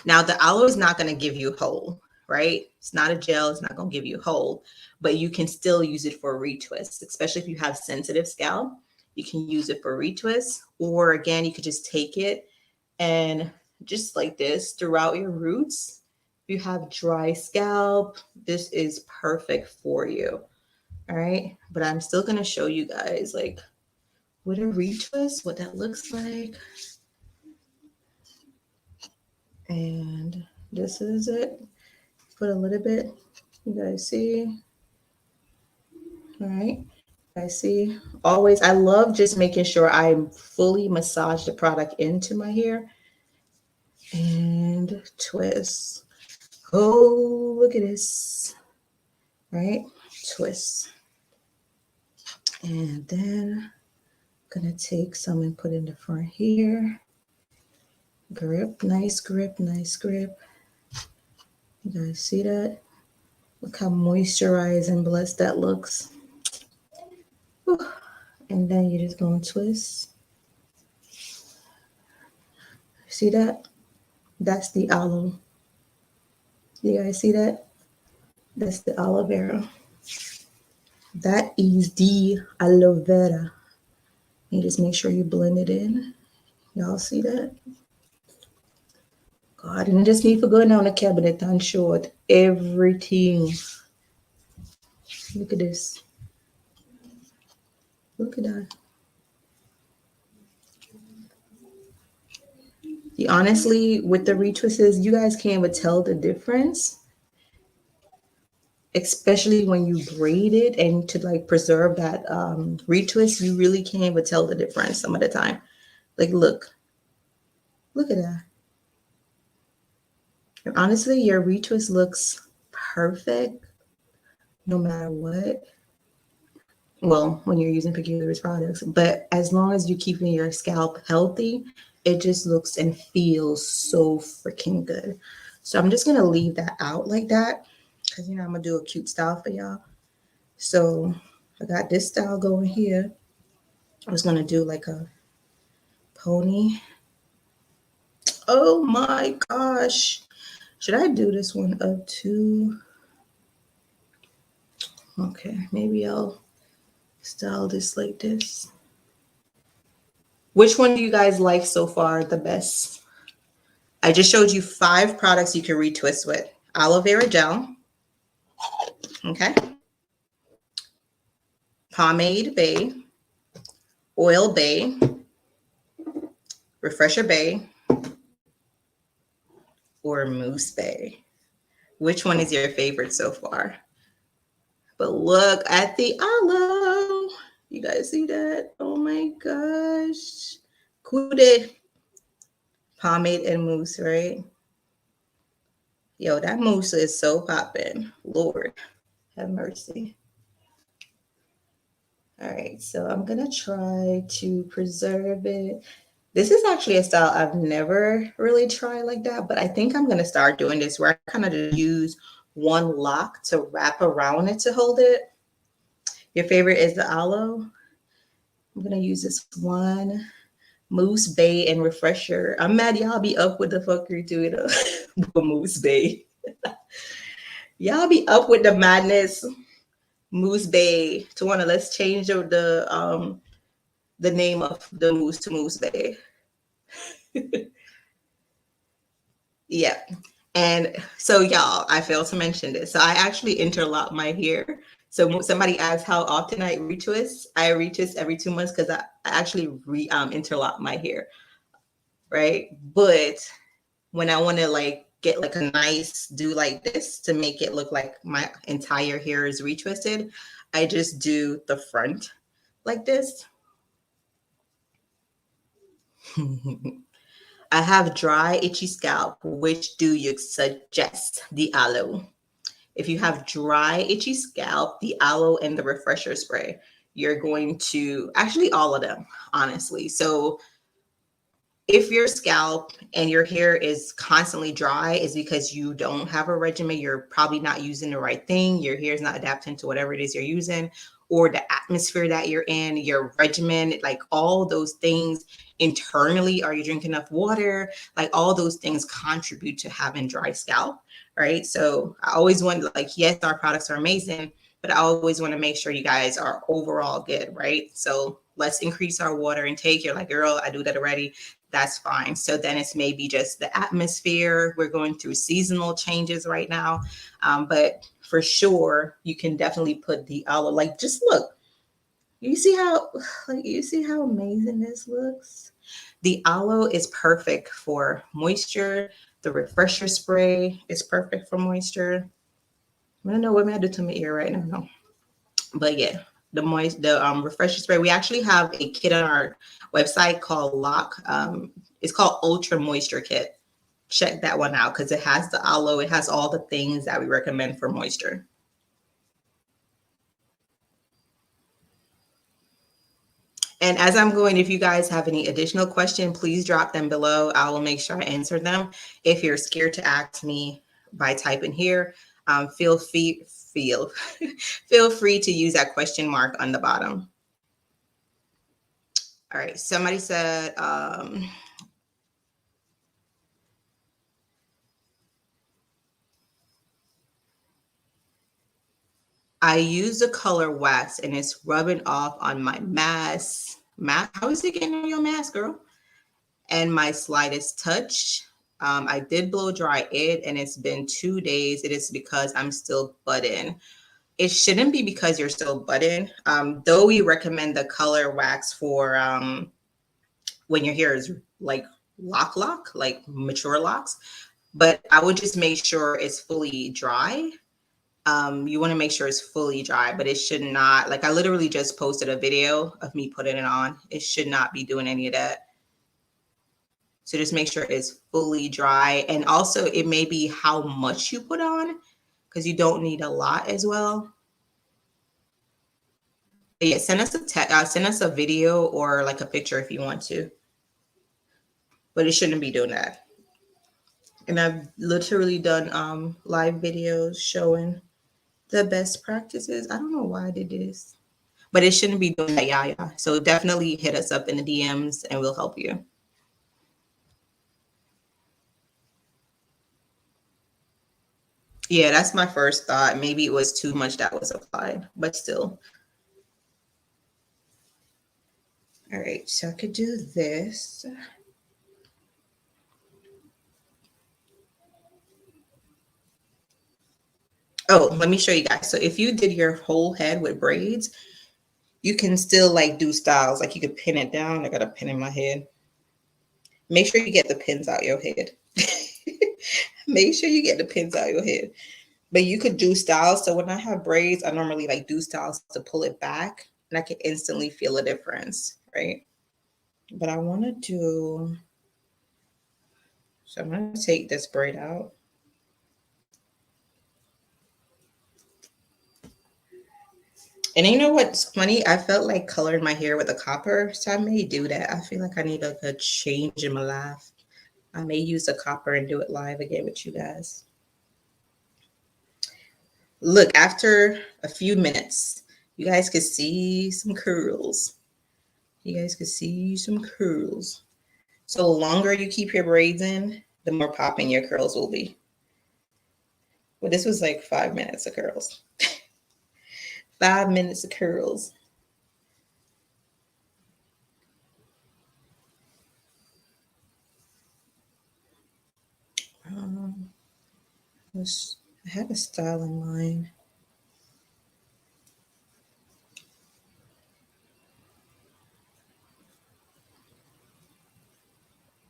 Now, the aloe is not going to give you whole, right? It's not a gel. It's not going to give you whole, but you can still use it for retwist, especially if you have sensitive scalp. You can use it for retwist, or again, you could just take it and just like this throughout your roots. If you have dry scalp, this is perfect for you. All right. But I'm still going to show you guys like with a retwist, what that looks like. And this is it. Put a little bit. You guys see? All right. I see. Always, I love just making sure I fully massage the product into my hair and twist. Oh, look at this. Right? Twist. And then I'm going to take some and put in the front here. Grip, nice grip, nice grip. You guys see that? Look how moisturized and blessed that looks. Whew. And then you're just going to twist. See that? That's the aloe. You guys see that? That's the aloe vera. That is the aloe vera. You just make sure you blend it in. Y'all see that? God, and I just need to go down the cabinet and show it everything. Look at this. Look at that. Honestly, with the retwists, you guys can't even tell the difference, especially when you braid it and to like preserve that retwist, you really can't even tell the difference some of the time. Like, look at that. And honestly, your retwist looks perfect no matter what. Well, when you're using Peculiar products, but as long as you're keeping your scalp healthy, it just looks and feels so freaking good. So I'm just going to leave that out like that because, I'm going to do a cute style for y'all. So I got this style going here. I was going to do like a pony. Oh my gosh. Should I do this one up too? Okay, maybe I'll style this like this. Which one do you guys like so far the best? I just showed you 5 products you can retwist with. Aloe vera gel. Okay. Pomade Bay. Oil Bay. Refresher Bay. Or Mousse Bay. Which one is your favorite so far? But look at the aloe. You guys see that? Oh my gosh. Kude. Pomade and mousse, right? Yo, that mousse is so popping. Lord, have mercy. All right, so I'm going to try to preserve it. This is actually a style I've never really tried like that, but I think I'm going to start doing this where I kind of use one lock to wrap around it to hold it. Your favorite is the aloe. I'm going to use this one. Mousse Bay and Refresher. I'm mad y'all be up with the fuckery to it. Mousse Bay. Y'all be up with the madness. Mousse Bay. Tawana, let's change the name of the mousse to Mousse Bay. Yeah. And so y'all, I failed to mention this. So I actually interlock my hair. So somebody asked how often I retwist. I retwist every 2 months because I actually interlock my hair, right? But when I want to like get like a nice do like this to make it look like my entire hair is retwisted, I just do the front like this. I have dry, itchy scalp. Which do you suggest? The aloe. If you have dry, itchy scalp, the aloe and the refresher spray, you're going to actually all of them, honestly. So if your scalp and your hair is constantly dry, is because you don't have a regimen. You're probably not using the right thing. Your hair is not adapting to whatever it is you're using, or the atmosphere that you're in, your regimen, like all those things internally. Are you drinking enough water? Like all those things contribute to having dry scalp, right? So I always want, like, yes, our products are amazing, but I always want to make sure you guys are overall good, right? So let's increase our water intake. You're like, girl, I do that already. That's fine. So then it's maybe just the atmosphere. We're going through seasonal changes right now. But for sure, you can definitely put the aloe. Like, just look. You see how, like, you see how amazing this looks? The aloe is perfect for moisture. The refresher spray is perfect for moisture. I don't know what I'm gonna do to my ear right now. No. But yeah, the refresher spray. We actually have a kit on our website called it's called Ultra Moisture Kit. Check that one out because it has the aloe. It has all the things that we recommend for moisture. And as I'm going, if you guys have any additional questions, please drop them below. I will make sure I answer them. If you're scared to ask me by typing here, feel free feel free to use that question mark on the bottom. All right, somebody said, I use the color wax and it's rubbing off on my mask. How is it getting on your mask, girl? And my slightest touch. I did blow dry it and it's been 2 days. It is because I'm still budding. It shouldn't be because you're still budding. Though we recommend the color wax for when your hair is like lock, like mature locks. But I would just make sure it's fully dry. You want to make sure it's fully dry, but it should not, like I literally just posted a video of me putting it on. It should not be doing any of that. So just make sure it's fully dry. And also it may be how much you put on because you don't need a lot as well. But yeah, send us a video or like a picture if you want to. But it shouldn't be doing that. And I've literally done live videos showing the best practices. I don't know why I did this, but it shouldn't be doing that. Yeah. So definitely hit us up in the DMs and we'll help you. Yeah, that's my first thought. Maybe it was too much that was applied, but still. All right, so I could do this. Oh, let me show you guys. So if you did your whole head with braids, you can still like do styles. Like you could pin it down. I got a pin in my head. Make sure you get the pins out your head. Make sure you get the pins out your head. But you could do styles. So when I have braids, I normally like do styles to pull it back and I can instantly feel a difference, right? But I want to do, so I'm going to take this braid out. And you know what's funny? I felt like coloring my hair with a copper, so I may do that. I feel like I need a change in my life. I may use the copper and do it live again with you guys. Look, after a few minutes, you guys could see some curls. You guys could see some curls. So the longer you keep your braids in, the more popping your curls will be. Well, this was like 5 minutes of curls. 5 minutes of curls. I have a style in mind.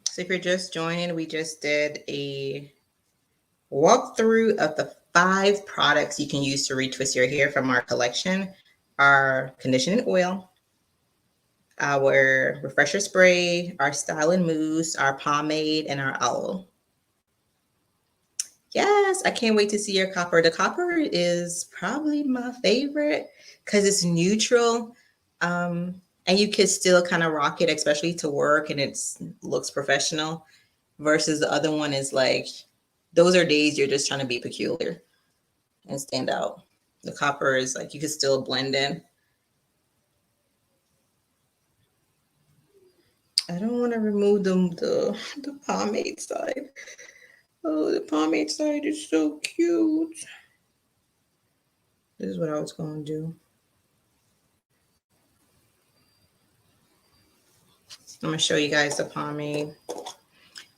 So if you're just joining, we just did a walkthrough of the 5 products you can use to retwist your hair from our collection. Our conditioning oil, our refresher spray, our styling mousse, our pomade, and our aloe. Yes, I can't wait to see your copper. The copper is probably my favorite because it's neutral. And you can still kind of rock it, especially to work, and it looks professional. Versus the other one is like, those are days you're just trying to be peculiar and stand out. The copper is like, you can still blend in. I don't want to remove the pomade side. Oh, the pomade side is so cute. This is what I was going to do. I'm going to show you guys the pomade.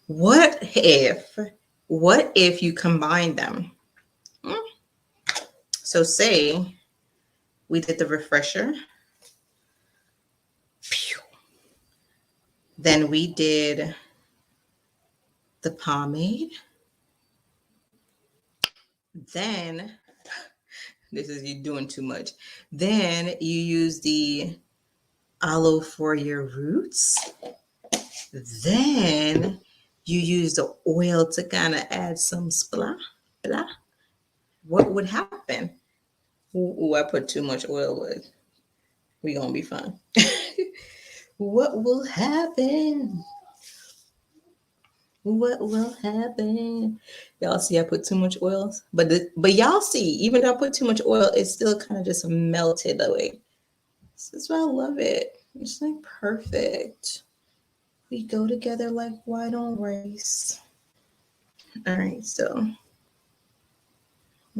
What if you combine them? So say we did the refresher. Then we did the pomade. Then, this is you doing too much. Then you use the aloe for your roots. Then you use the oil to kind of add some splah, blah. What would happen? Ooh, I put too much oil with. We gonna be fine. What will happen? What will happen? Y'all see I put too much oil, but y'all see, even though I put too much oil, it's still kind of just melted away. This is why I love it. It's like perfect. We go together like white on rice. All right, so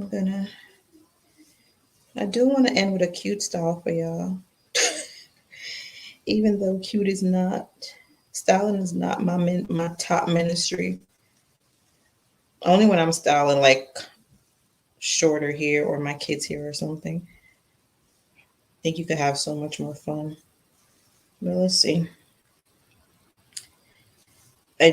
I do want to end with a cute style for y'all. Even though cute is not, styling is not my top ministry. Only when I'm styling like shorter hair or my kids' hair or something. I think you could have so much more fun. But let's see. I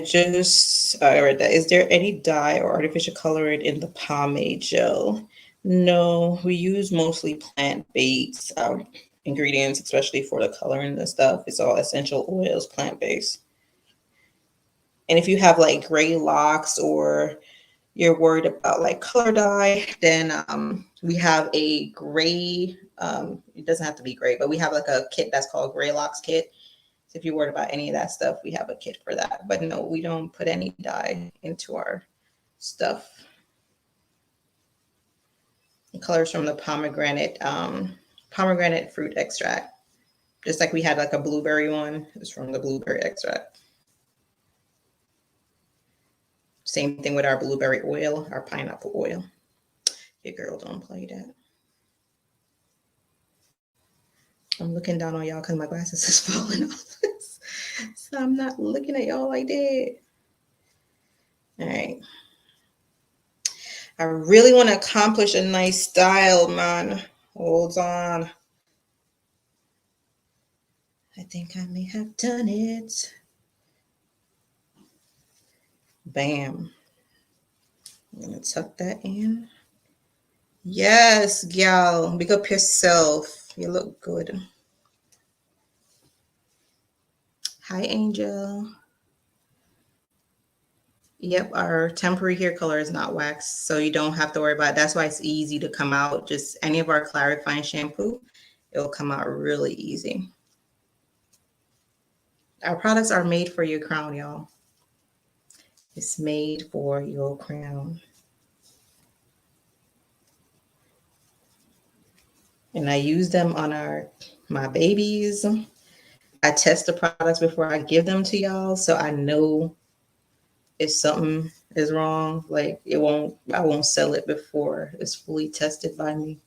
read that. Is there any dye or artificial coloring in the pomade gel? No, we use mostly plant-based ingredients, especially for the coloring and stuff. It's all essential oils, plant-based. And if you have like gray locks or you're worried about like color dye, then we have a gray, it doesn't have to be gray, but we have like a kit that's called Gray Locks Kit. So if you're worried about any of that stuff, we have a kit for that. But no, we don't put any dye into our stuff. The colors from the pomegranate fruit extract. Just like we had like a blueberry one, it's from the blueberry extract. Same thing with our blueberry oil, our pineapple oil. Your girl don't play that. I'm looking down on y'all because my glasses is falling off. So I'm not looking at y'all like that. All right. I really want to accomplish a nice style, man. Hold on. I think I may have done it. Bam. I'm going to tuck that in. Yes, gal. Big up yourself. You look good. Hi, Angel. Yep, our temporary hair color is not waxed, so you don't have to worry about it. That's why it's easy to come out. Just any of our clarifying shampoo, it'll come out really easy. Our products are made for your crown, y'all. It's made for your crown. And I use them on my babies. I test the products before I give them to y'all, so I know if something is wrong. Like I won't sell it before it's fully tested by me.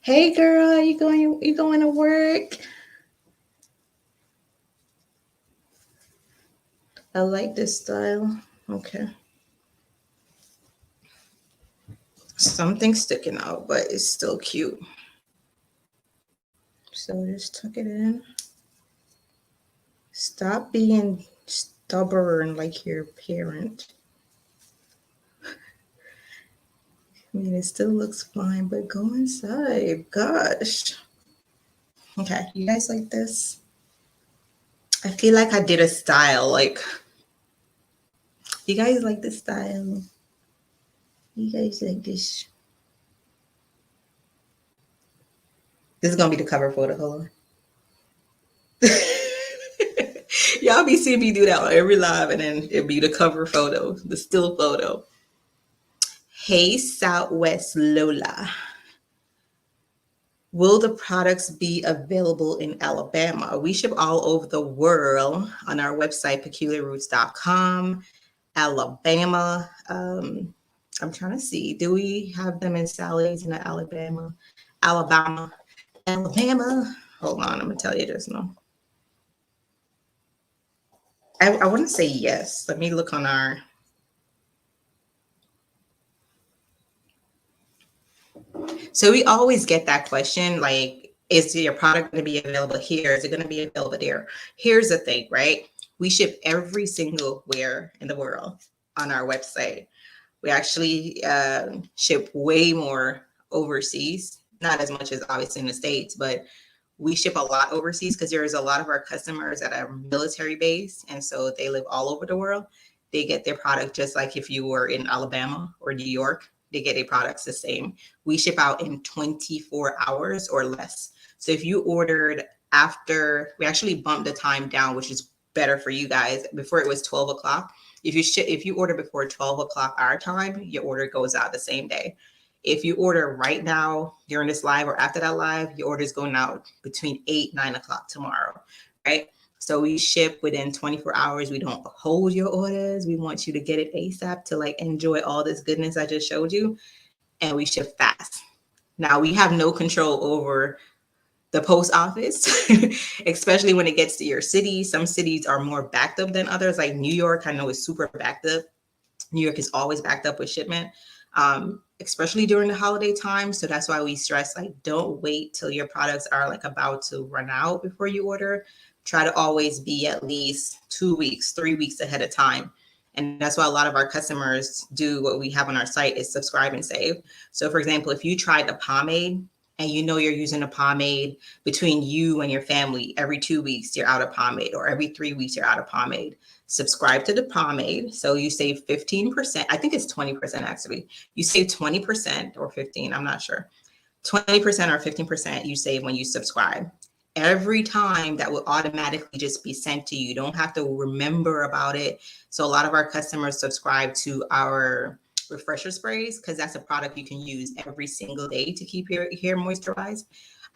Hey girl, you going to work? I like this style. Okay. Something's sticking out, but it's still cute. So just tuck it in. Stop being stubborn like your parent. I mean, it still looks fine, but go inside. Gosh. Okay, you guys like this? I feel like I did a style. Like, you guys like this style? You guys like this? This is gonna be the cover photo. Hold on. Y'all be seeing me do that on every live, and then it'll be the cover photo, the still photo. Hey, Southwest Lola. Will the products be available in Alabama? We ship all over the world on our website, peculiarroots.com. Alabama. I'm trying to see. Do we have them in Sally's in Alabama? Alabama. Alabama. Hold on, I'm gonna tell you this now. I want to say yes. Let me look on our. So we always get that question, like, is your product going to be available here? Is it going to be available there? Here's the thing, right? We ship every single where in the world on our website. We actually ship way more overseas, not as much as obviously in the States, but we ship a lot overseas because there's a lot of our customers that are military based. And so they live all over the world. They get their product just like if you were in Alabama or New York, they get their products the same. We ship out in 24 hours or less. So if you ordered after, we actually bumped the time down, which is better for you guys. Before it was 12 o'clock. If you order before 12 o'clock our time, your order goes out the same day. If you order right now during this live or after that live, your order is going out between 8-9 o'clock tomorrow, right? So we ship within 24 hours. We don't hold your orders. We want you to get it ASAP to like enjoy all this goodness I just showed you. And we ship fast. Now we have no control over the post office, especially when it gets to your city. Some cities are more backed up than others. Like New York, I know is super backed up. New York is always backed up with shipment, especially during the holiday time. So that's why we stress, like, don't wait till your products are like about to run out before you order. Try to always be at least 2 weeks, 3 weeks ahead of time. And that's why a lot of our customers do what we have on our site is subscribe and save. So for example, if you tried a pomade and you know you're using a pomade between you and your family, every 2 weeks you're out of pomade, or every 3 weeks you're out of pomade, subscribe to the pomade. So you save 15%. I think it's 20% actually. You save 20% or 15, I'm not sure. 20% or 15% you save when you subscribe. Every time that will automatically just be sent to you. You don't have to remember about it. So a lot of our customers subscribe to our refresher sprays because that's a product you can use every single day to keep your hair moisturized.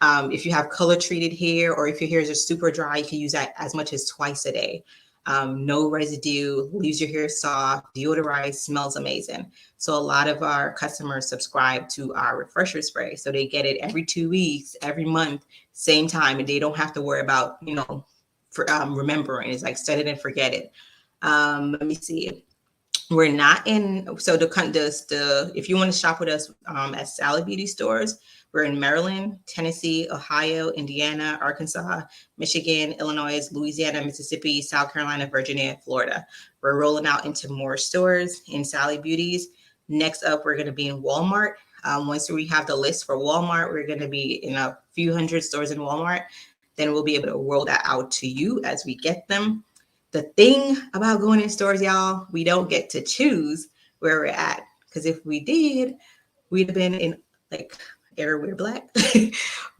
If you have color treated hair, or if your hair is just super dry, you can use that as much as twice a day. No residue, leaves your hair soft, deodorized, smells amazing. So a lot of our customers subscribe to our refresher spray. So they get it every 2 weeks, every month, same time, and they don't have to worry about, for remembering. It's like set it and forget it. Let me see. We're not in, so if you want to shop with us at Sally Beauty stores, we're in Maryland, Tennessee, Ohio, Indiana, Arkansas, Michigan, Illinois, Louisiana, Mississippi, South Carolina, Virginia, and Florida. We're rolling out into more stores in Sally Beauties. Next up, we're going to be in Walmart. Once we have the list for Walmart, we're going to be in a few hundred stores in Walmart. Then we'll be able to roll that out to you as we get them. The thing about going in stores, y'all, we don't get to choose where we're at. Because if we did, we'd have been in like everywhere black.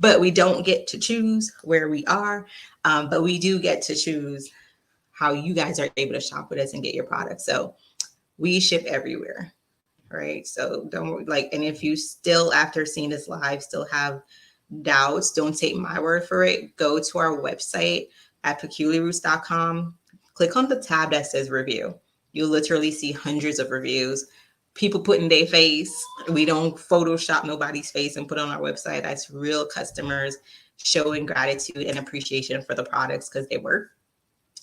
But we don't get to choose where we are. But we do get to choose how you guys are able to shop with us and get your products. So we ship everywhere, right? So don't and if you still, after seeing this live, still have doubts, don't take my word for it. Go to our website at peculiarroots.com. Click on the tab that says review. You'll literally see hundreds of reviews. People putting their face. We don't Photoshop nobody's face and put on our website. That's real customers showing gratitude and appreciation for the products because they work.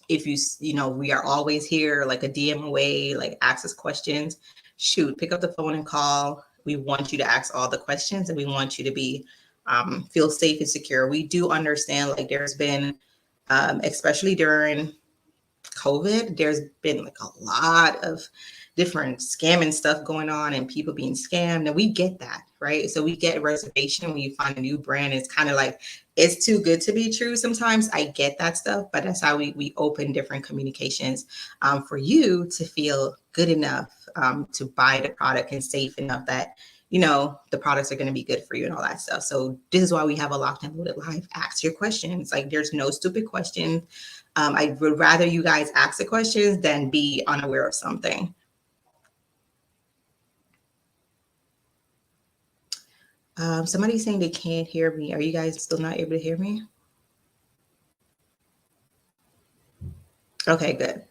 If we are always here, like a DM away, like ask us questions. Shoot, pick up the phone and call. We want you to ask all the questions and we want you to be feel safe and secure. We do understand, like, there's been, especially during COVID, there's been like a lot of different scamming stuff going on and people being scammed, and we get that, right? So we get a reservation when you find a new brand. It's kind of like it's too good to be true sometimes. I get that stuff, but that's how we open different communications for you to feel good enough to buy the product and safe enough that the products are going to be good for you and all that stuff. So this is why we have a Locked Loaded Live. Ask your questions. Like, there's no stupid questions. I would rather you guys ask the questions than be unaware of something. Somebody's saying they can't hear me. Are you guys still not able to hear me? Okay, good.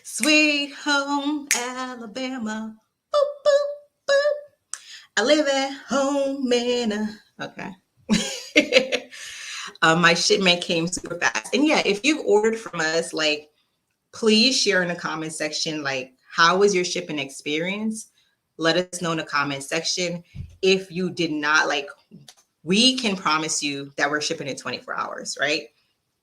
Sweet home Alabama. Boop, boop, boop. I live at home in a... Okay. My shipment came super fast. And yeah, if you've ordered from us, like, please share in the comment section, like, how was your shipping experience? Let us know in the comment section. If you did not, like, we can promise you that we're shipping in 24 hours, right?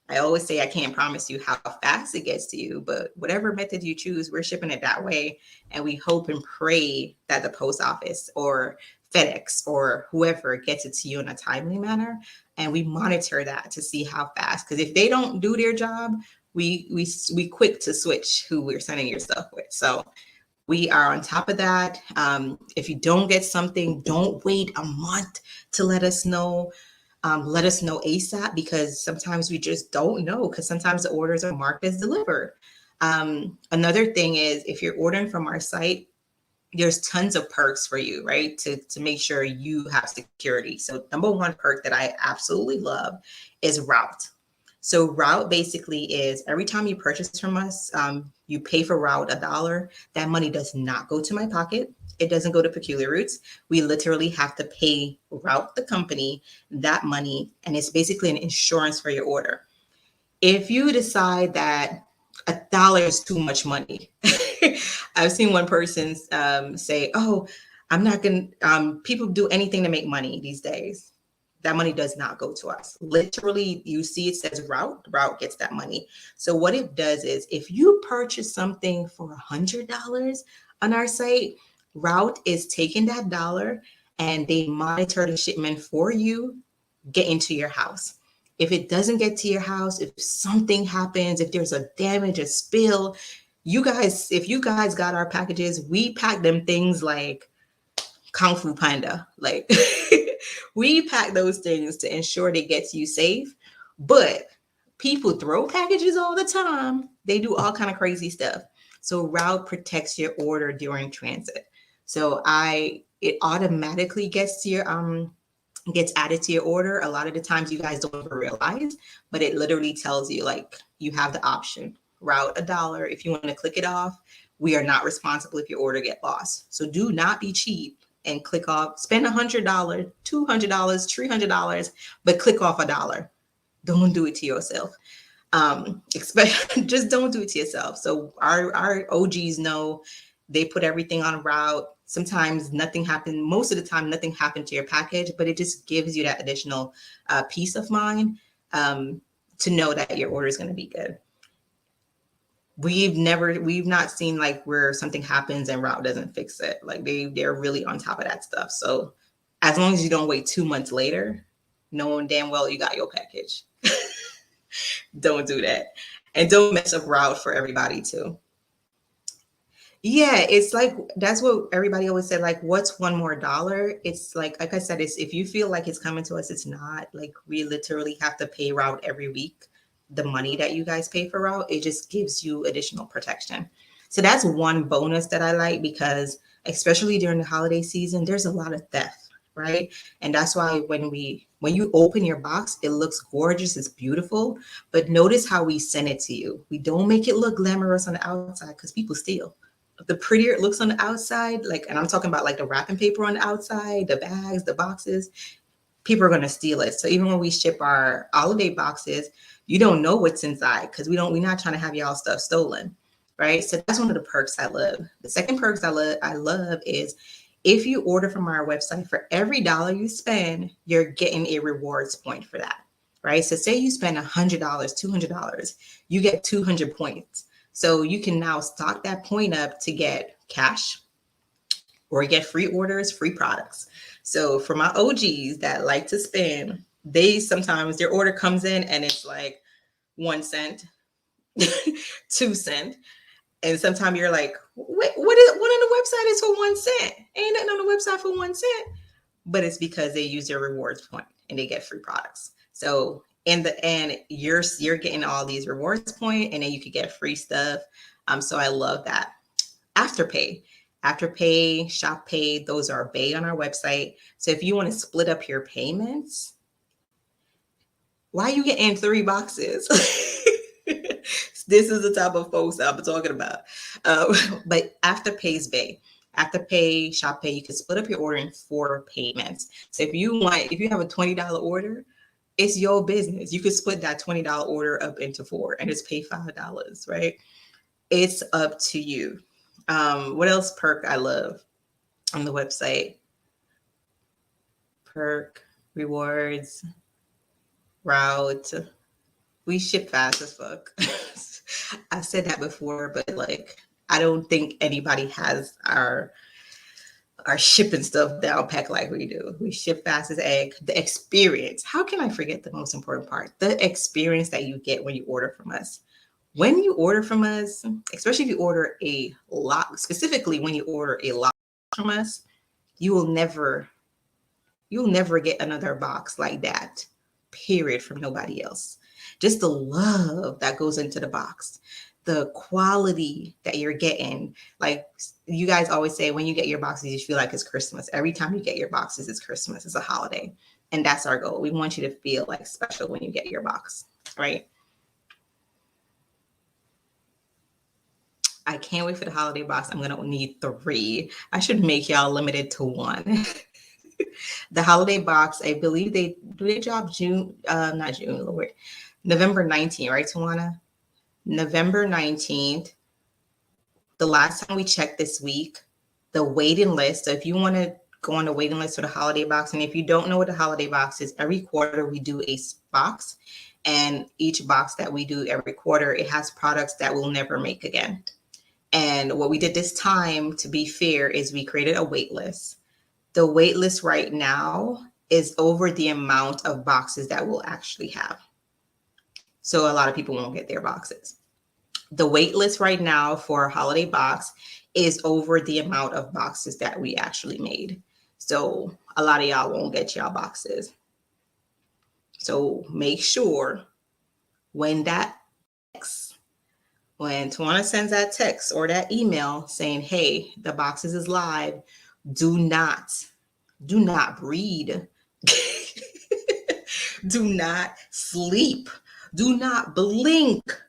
I always say I can't promise you how fast it gets to you, but whatever method you choose, we're shipping it that way. And we hope and pray that the post office or FedEx or whoever gets it to you in a timely manner. And we monitor that to see how fast. Because if they don't do their job, we quick to switch who we're sending your stuff with. So we are on top of that. If you don't get something, don't wait a month to let us know. Let us know ASAP, because sometimes we just don't know, because sometimes the orders are marked as delivered. Another thing is, if you're ordering from our site, there's tons of perks for you, right? To make sure you have security. So number one perk that I absolutely love is route. So route basically is every time you purchase from us, you pay for route $1. That money does not go to my pocket. It doesn't go to Peculiar Roots. We literally have to pay route the company that money, and it's basically an insurance for your order. If you decide that $1 is too much money, I've seen one person say, "Oh, I'm not gonna." People do anything to make money these days. That money does not go to us. Literally, you see it says route, route gets that money. So what it does is, if you purchase something for $100 on our site, route is taking that dollar and they monitor the shipment for you, get into your house. If it doesn't get to your house, if something happens, if there's a damage, a spill, you guys, if you guys got our packages, we pack them things like Kung Fu Panda. Like, we pack those things to ensure they get to you safe. But people throw packages all the time. They do all kind of crazy stuff. So route protects your order during transit. So it automatically gets to your gets added to your order. A lot of the times you guys don't even realize, but it literally tells you, like, you have the option route $1. If you want to click it off, we are not responsible if your order get lost. So do not be cheap and click off, spend $100, $200, $300, but click off $1. Don't do it to yourself. Just don't do it to yourself. So our OGs know, they put everything on route. Sometimes nothing happened. Most of the time, nothing happened to your package, but it just gives you that additional peace of mind to know that your order is going to be good. We've not seen like where something happens and route doesn't fix it. Like they're really on top of that stuff. So as long as you don't wait 2 months later, knowing damn well you got your package, don't do that. And don't mess up route for everybody too. Yeah, it's like, that's what everybody always said, like, what's one more dollar? It's like I said, it's, if you feel like it's coming to us, it's not. Like, we literally have to pay route every week. The money that you guys pay for route, it just gives you additional protection. So that's one bonus that I like, because especially during the holiday season, there's a lot of theft, right? And that's why when you open your box, it looks gorgeous, it's beautiful, but notice how we send it to you. We don't make it look glamorous on the outside, because people steal. The prettier it looks on the outside, like, and I'm talking about like the wrapping paper on the outside, the bags, the boxes, people are going to steal it. So even when we ship our holiday boxes, you don't know what's inside, because we're not trying to have y'all stuff stolen, right? So that's one of the perks I love. The second perks I love is, if you order from our website, for every dollar you spend, you're getting a rewards point for that, right? So say you spend $100, $200, you get 200 points. So you can now stock that point up to get cash or get free orders, free products. So for my OGs that like to spend, sometimes their order comes in and it's like 1 cent, 2 cents. And sometimes you're like, what on the website is for 1 cent? Ain't nothing on the website for 1 cent. But it's because they use their rewards point and they get free products. So in the end, you're getting all these rewards point, and then you could get free stuff. So I love that. Afterpay. Afterpay, Shop Pay, those are Bay on our website. So if you want to split up your payments, why are you getting 3 boxes? This is the type of folks I'm talking about. But Afterpay is Bay. Afterpay, Shop Pay, you can split up your order in 4 payments. So if you have a $20 order, it's your business. You could split that $20 order up into 4 and just pay $5, right? It's up to you. What else perk I love on the website? Perk, rewards, route. We ship fast as fuck. I said that before, but like I don't think anybody has our shipping stuff down packed like we do. We ship fast as egg. The experience. How can I forget the most important part? The experience that you get when you order from us. When you order from us, especially if you order a lot, specifically when you order a lot from us, you'll never get another box like that, period, from nobody else. Just the love that goes into the box, the quality that you're getting. Like you guys always say, when you get your boxes, you feel like it's Christmas. Every time you get your boxes, it's Christmas, it's a holiday. And that's our goal. We want you to feel like special when you get your box, right? I can't wait for the holiday box. I'm going to need 3. I should make y'all limited to 1. The holiday box, I believe they drop June, not June, Lord, November 19th, right, Tawana? November 19th. The last time we checked this week, the waiting list. So if you want to go on the waiting list for the holiday box, and if you don't know what the holiday box is, every quarter we do a box, and each box that we do every quarter, it has products that we'll never make again. And what we did this time, to be fair, is we created a wait list. The wait list right now is over the amount of boxes that we'll actually have. So a lot of people won't get their boxes. The wait list right now for a holiday box is over the amount of boxes that we actually made. So a lot of y'all won't get y'all boxes. So make sure when Tawana sends that text or that email saying, hey, the boxes is live, do not read. Do not sleep. Do not blink.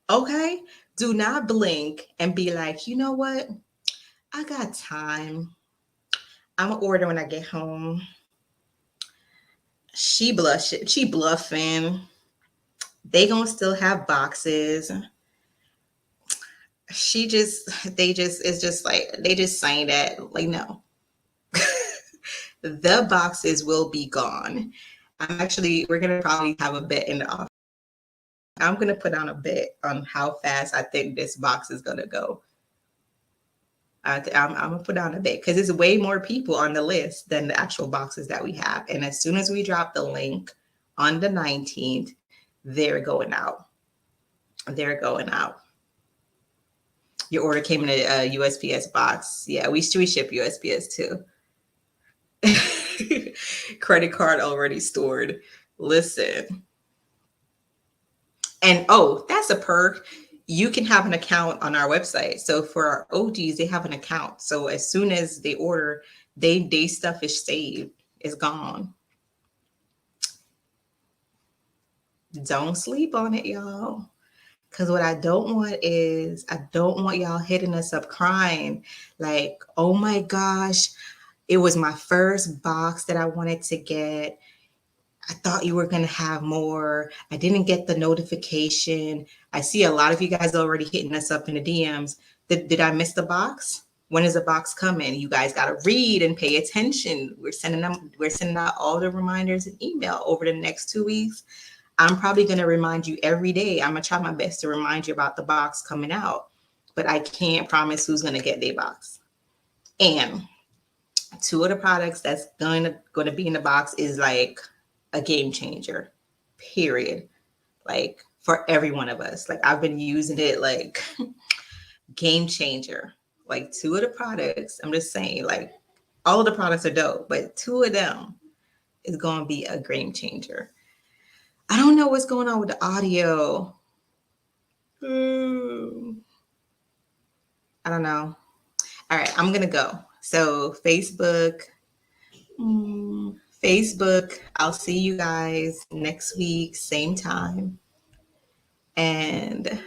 Okay? Do not blink and be like, you know what? I got time. I'm gonna order when I get home. She bluffing. They gonna still have boxes. They just saying that, like, no. The boxes will be gone. We're gonna probably have a bet in the office. I'm gonna put on a bet on how fast I think this box is gonna go. I'm gonna put on a bet because there's way more people on the list than the actual boxes that we have. And as soon as we drop the link on the 19th, they're going out. They're going out. Your order came in a USPS box. Yeah, we ship USPS too. Credit card already stored. Listen. And that's a perk. You can have an account on our website. So for our OGs, they have an account. So as soon as they order, they stuff is saved. It's gone. Don't sleep on it, y'all. Because what I don't want y'all hitting us up crying like, oh my gosh, it was my first box that I wanted to get. I thought you were going to have more. I didn't get the notification. I see a lot of you guys already hitting us up in the DMs. Did I miss the box? When is the box coming? You guys got to read and pay attention. We're sending out all the reminders and email over the next 2 weeks. I'm probably going to remind you every day. I'm going to try my best to remind you about the box coming out, but I can't promise who's going to get their box. And 2 of the products that's going to be in the box is like a game changer, period. Like for every one of us. Like I've been using it like game changer. Like 2 of the products, I'm just saying, like all of the products are dope, but 2 of them is going to be a game changer. I don't know what's going on with the audio. I don't know. All right, I'm gonna go. So Facebook, I'll see you guys next week, same time. And